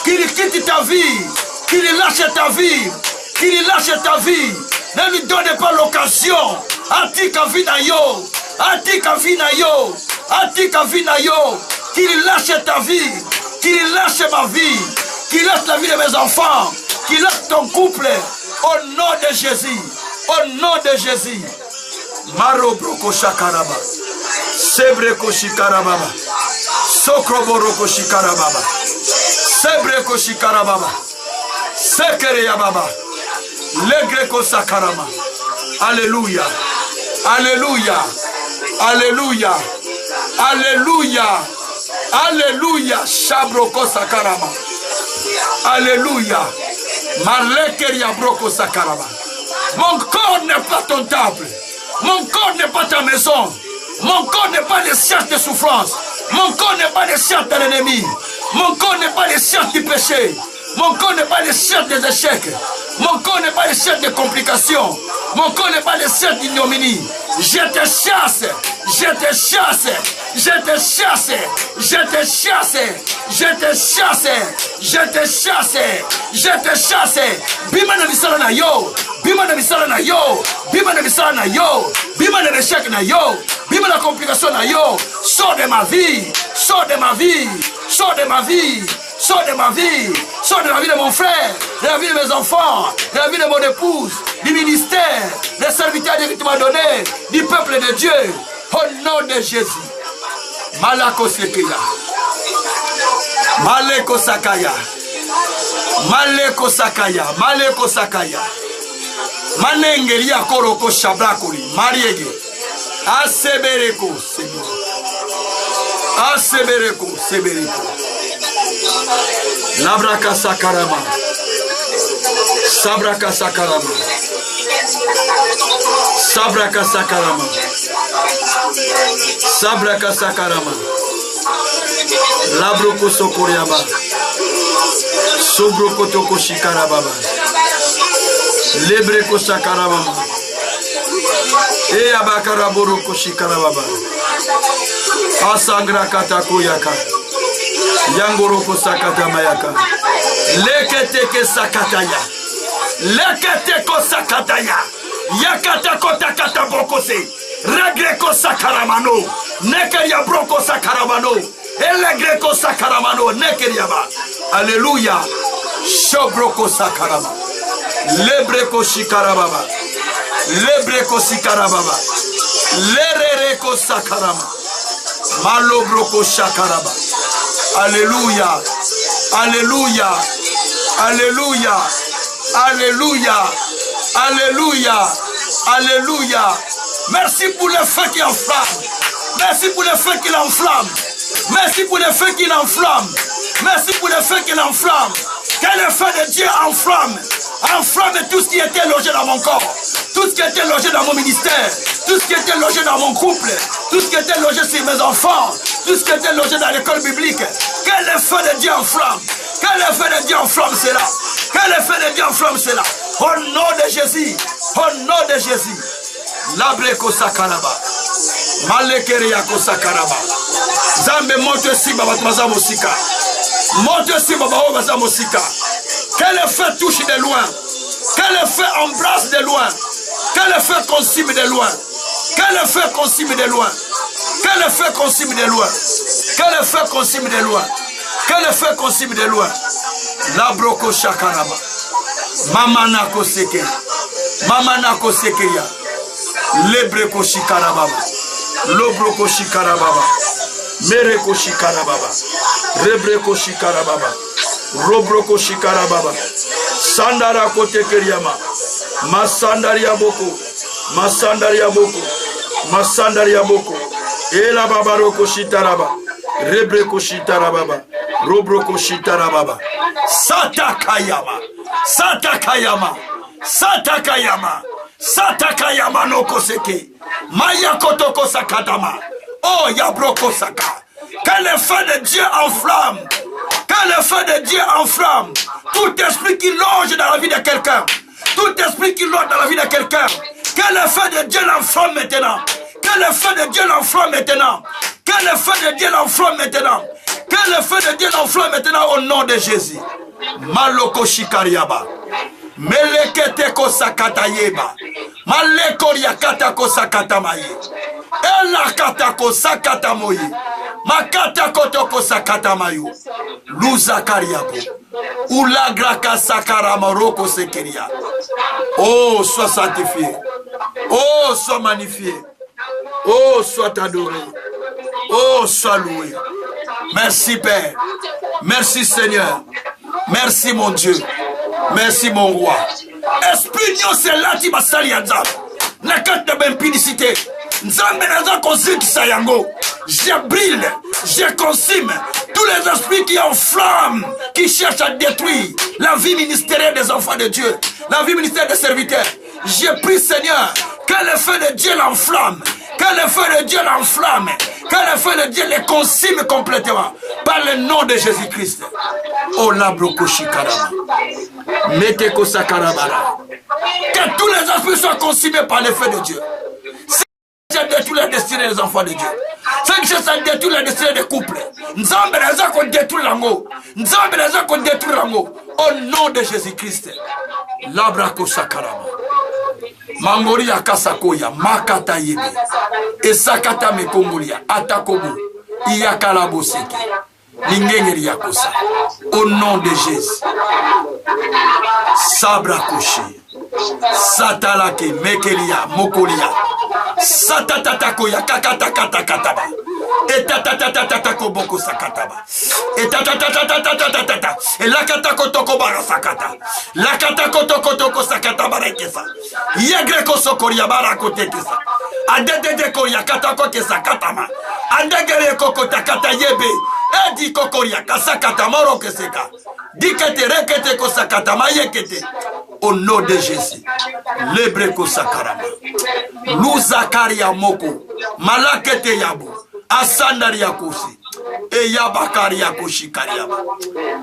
Qu'il quitte ta vie. Qu'il lâche ta vie. Qu'il lâche ta vie. Ne lui donne pas l'occasion. Atika vinayo. Atika vinayo. Atika vinayo. Qu'il lâche ta vie. Qu'il lâche ma vie. Qu'il lâche la vie de mes enfants. Qu'il lâche ton couple. Au nom de Jésus. Au nom de Jésus. Maro broko shakaraba. Sebreko shikarababa. Sokroboroko shikarababa. Sebreko shikarababa. Sekere yababa. Legreko sakarama. Alléluia. Alléluia. Alléluia. Alléluia. Alléluia. Shabroko sakarama. Alléluia. Malekeria broko sakarama. Mon corps n'est pas ton temple. Mon corps n'est pas ta maison. Mon corps n'est pas le siège de souffrance. Mon corps n'est pas le siège de l'ennemi. Mon corps n'est pas le siège du péché. Mon corps n'est pas le siège des échecs. Mon corps n'est pas le siège des complications. Mon corps n'est pas le siège d'ignominie. Je te chasse. Je te chasse. Je te chasse. Je te chasse. Je te chasse. Je te chasse. Je te chasse. Bima na misala na yo. Bima na misala na yo. Bima na misala na yo. Bima na échec na yo. Bima na complication na yo. Sors de ma vie. Sors de ma vie. Sors de ma vie. Sors de ma vie. Sors de la vie de mon frère. De la vie de mes enfants. De la vie de mon épouse. Du ministère. Des serviteurs que tu m'as donné. Du peuple de Dieu. Au nom de Jésus. Malako Sekeya. Maleko Sakaya. Maleko Sakaya. Maleko Sakaya. Manengeria Koroko Shabrakuri. Mariege. Asebereko. Asebereko. Sebereko. Labraka Sakarama. Sabraka Sakarama. Sabraka Sakarama. Sabraka Sakarama. Labroko Sokoriaba. Sobroko Toko Shikarababa. Lebreko Sakarama. E Abakaraboroko Shikarababa. Asangra Katakoyaka. Yangoroko Sakata Mayaka. Leketeke Sakataya. Leketeko Sakataya. Yakatako Takata Brokose. Regreko Sakaramano. Nekeria Broko Sakaramano. Elegreko sakaramano nekeriaba. Alléluia. Shobroko sakarama. Lebreko shikarababa. Lebreko sikarababa. Lerereko sakarama. Malobroko shakaraba. Alléluia. Alléluia. Alléluia. Alléluia. Alléluia. Alléluia. Merci pour le feu qui enflamme. Merci pour le feu qui l'enflamme. Merci pour le feu qui l'enflamme. Merci pour le feu qui l'enflamme. Que le feu de Dieu enflamme. Enflamme tout ce qui était logé dans mon corps. Tout ce qui était logé dans mon ministère. Tout ce qui était logé dans mon couple. Tout ce qui était logé sur mes enfants. Tout ce qui était logé dans l'école biblique. Que le feu de Dieu enflamme. Que le feu de Dieu enflamme cela. Que le feu de Dieu enflamme cela. Au nom de Jésus. Au nom de Jésus. Labreko sakaraba. Malekeria kosakaraba. Zambe monte si baba tumaza mosika. Monte si baba obaza mosika. Que le feu touche de loin. Que le feu embrasse de loin. Que le feu consume de loin. Que le feu consume de loin. Que le feu consume de loin. Que le feu consume de loin. Que le feu consume de loin. Labroko shakaraba. Mamana koseke. Mamana kosekeya. Lebreko shikarababa. Lobroko shikarababa. Mereko shikarababa. Rebreko shikarababa. Robroko shikarababa. Sandara kote keriama. Masandaria boko. Masandaria boko. Masandaria boko. Ela baba roko shitaraba. Rebreko shitarababa. Robroko shitarababa. Satakayama. Satakayama. Satakayama. Satakayama no koseke. Maya kotoko sakatama. Oh yabroko saka. Que le feu de Dieu enflamme. Que le feu de Dieu enflamme. Tout esprit qui loge dans la vie de quelqu'un. Tout esprit qui loge dans la vie de quelqu'un. Que le feu de Dieu l'enflamme maintenant. Que le feu de Dieu l'enflamme maintenant. Que le feu de Dieu l'enflamme maintenant. Que le feu de Dieu l'enflamme maintenant au nom de Jésus. Maloko shikariaba. Melekete kosakata yeba. Malekoria kata kosakata maye. Ela kata kosakata moye. Makata koto kosakata mayo. Luza kariabo. Ulagra kasakara maroko sekeria. Oh, sois sanctifié. Oh, sois magnifié. Oh, sois adoré. Oh, sois loué. Merci Père. Merci Seigneur. Merci mon Dieu. Merci mon roi. Esprit Dieu c'est là qui m'a sali à Nzambe. La carte de b'impudicité. Nzambe naza konziki sayango. Je brille, je consume tous les esprits qui enflamment, qui cherchent à détruire la vie ministérielle des enfants de Dieu, la vie ministérielle des serviteurs. Je prie Seigneur, que le feu de Dieu l'enflamme, que le feu de Dieu l'enflamme, que le feu de Dieu les consume complètement, par le nom de Jésus-Christ. Oh labroko shikarama, meteko sakarabara. Que tous les esprits soient consumés par le feu de Dieu. C'est détruire la destinée des enfants de Dieu. C'est que ça détruit la destinée des couples. Nzambe naza qu'on détruit l'ango. Nzambe naza qu'on détruit l'ango. Au nom de Jésus-Christ. Labrako sakarama. Mangori akasakoya. Makata yebe. Esakata mekongolia. Atakobo. Iyakalabo seki. Lingengeri yakosa. Au nom de Jésus. Sabrakoshi. Satalake mekelia mokolia. Satatakoya kakatakatakataba. Etatatatako boko sakataba. Etatatatata. Elakatako bara sakata. Lakatako sakata barekesa. Yegreko sokoria barakotekesa. Adede koria katako kesakatama. Andegere koko takata yebe. Edi kokoria kasakata moro keseka. Dikete rekete kosakata mayekete. Au nom de Jésus. Lebreko sakarama. Luzakaria moko. Malakete yabo. Asandaria kosi. E yabakaria koshikariaba.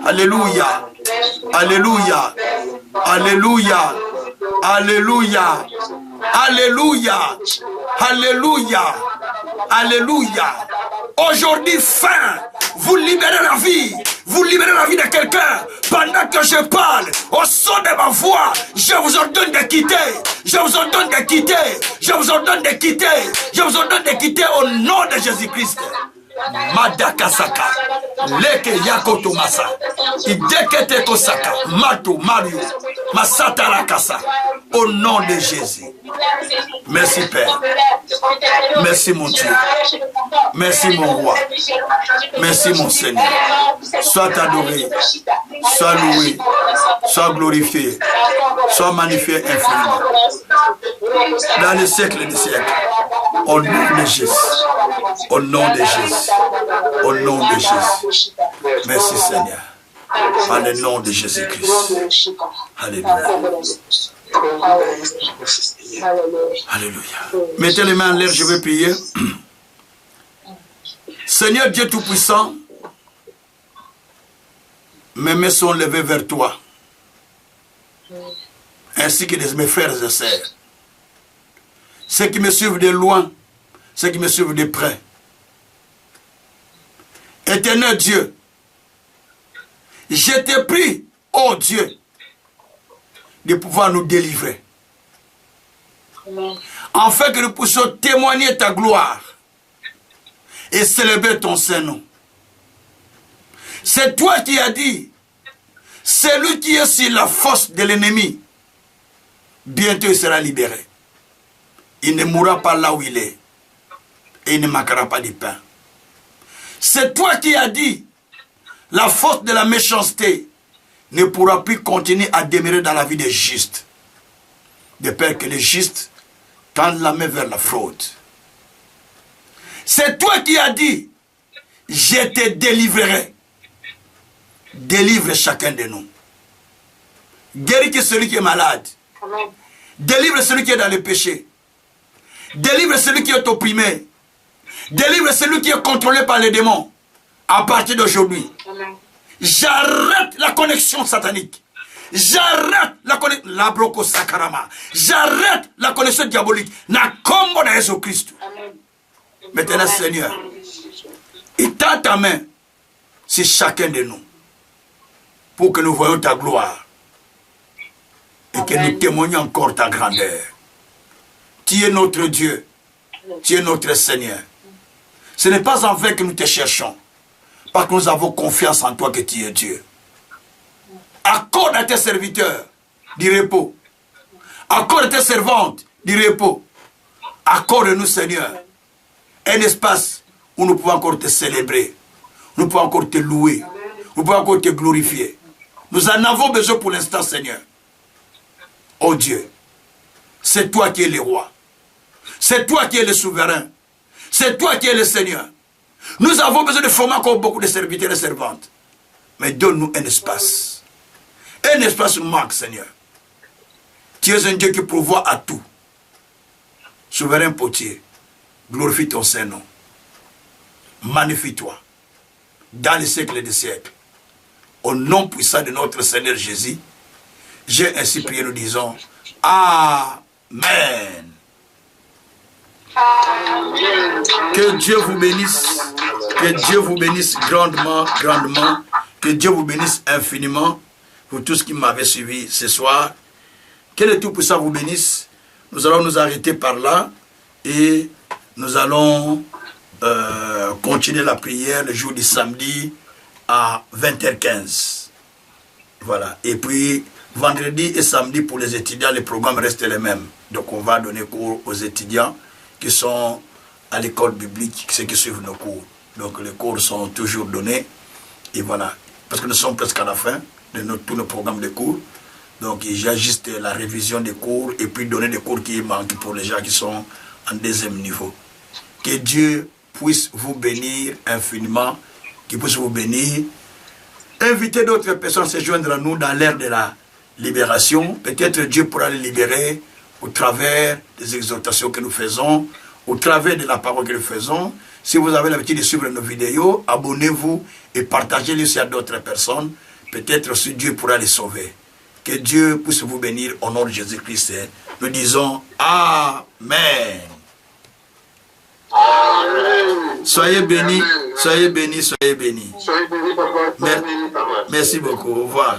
Alléluia. Alléluia. Alléluia. Alléluia. Alléluia. Alléluia. Alléluia. Aujourd'hui, fin. Vous libérez la vie. Vous libérez la vie de quelqu'un. Pendant que je parle, au son de ma voix, je vous ordonne de quitter. Je vous ordonne de quitter. Je vous ordonne de quitter. Je vous ordonne de quitter au nom de Jésus-Christ. Madakasaka. Leke Yakoto Masa. Idekete Kosaka. Mato Mario. Masatarakasa. Au nom de Jésus. Merci Père. Merci mon Dieu. Merci mon roi. Merci mon Seigneur. Sois adoré. Sois loué. Sois glorifié. Sois magnifié infiniment. Dans les siècles des siècles. Au nom de Jésus. Au nom de Jésus. Au nom de Jésus. Merci Seigneur. Dans le nom de Jésus-Christ. Alléluia. Alléluia. Mettez les mains en l'air, je vais prier. Seigneur Dieu Tout-Puissant, mes mains sont levées vers toi, ainsi que mes frères et sœurs. Ceux qui me suivent de loin, ceux qui me suivent de près. Éternel Dieu, je te prie, ô Dieu, de pouvoir nous délivrer. Afin que nous puissions témoigner ta gloire et célébrer ton Saint-Nom. C'est toi qui as dit, celui qui est sur la force de l'ennemi, bientôt il sera libéré. Il ne mourra pas là où il est et il ne manquera pas de pain. C'est toi qui as dit, la force de la méchanceté ne pourra plus continuer à demeurer dans la vie des justes. De peur que les justes tendent la main vers la fraude. C'est toi qui as dit, je te délivrerai. Délivre chacun de nous. Guéris celui qui est malade. Amen. Délivre celui qui est dans le péché. Délivre celui qui est opprimé. Délivre celui qui est contrôlé par les démons. À partir d'aujourd'hui, j'arrête la connexion satanique. J'arrête la connexion. La broco sakarama. J'arrête la connexion diabolique. Na combo de Jésus-Christ. Maintenant, Seigneur, étends ta main sur chacun de nous pour que nous voyions ta gloire et que nous témoignions encore ta grandeur. Tu es notre Dieu. Tu es notre Seigneur. Ce n'est pas en vain que nous te cherchons, parce que nous avons confiance en toi que tu es Dieu. Accorde à tes serviteurs du repos. Accorde à tes servantes du repos. Accorde-nous, Seigneur, un espace où nous pouvons encore te célébrer. Nous pouvons encore te louer. Nous pouvons encore te glorifier. Nous en avons besoin pour l'instant, Seigneur. Oh Dieu, c'est toi qui es le roi. C'est toi qui es le souverain. C'est toi qui es le Seigneur. Nous avons besoin de former encore beaucoup de serviteurs et servantes. Mais donne-nous un espace. Un espace nous manque, Seigneur. Tu es un Dieu qui pourvoit à tout. Souverain potier, glorifie ton Saint-Nom. Magnifie-toi. Dans les siècles des siècles. Au nom puissant de notre Seigneur Jésus, j'ai ainsi prié, nous disons Amen. Que Dieu vous bénisse. Que Dieu vous bénisse grandement, grandement. Que Dieu vous bénisse infiniment. Pour tous qui m'avaient suivi ce soir. Que le Tout-Puissant vous bénisse. Nous allons nous arrêter par là. Et nous allons continuer la prière le jour du samedi à 20h15. Voilà. Et puis, vendredi et samedi pour les étudiants, les programmes restent les mêmes. Donc, on va donner cours aux étudiants qui sont à l'école biblique, ceux qui suivent nos cours. Donc, les cours sont toujours donnés. Et voilà. Parce que nous sommes presque à la fin de tous nos programmes de cours. Donc, il y a juste la révision des cours et puis donner des cours qui manquent pour les gens qui sont en deuxième niveau. Que Dieu puisse vous bénir infiniment, qu'il puisse vous bénir. Invitez d'autres personnes à se joindre à nous dans l'ère de la libération. Peut-être Dieu pourra les libérer au travers des exhortations que nous faisons, au travers de la parole que nous faisons. Si vous avez l'habitude de suivre nos vidéos, abonnez-vous et partagez-les aussi à d'autres personnes. Peut-être aussi Dieu pourra les sauver. Que Dieu puisse vous bénir au nom de Jésus-Christ. Nous disons Amen. Amen. Soyez bénis, soyez bénis, soyez bénis. Soyez bénis, papa. Merci beaucoup. Au revoir.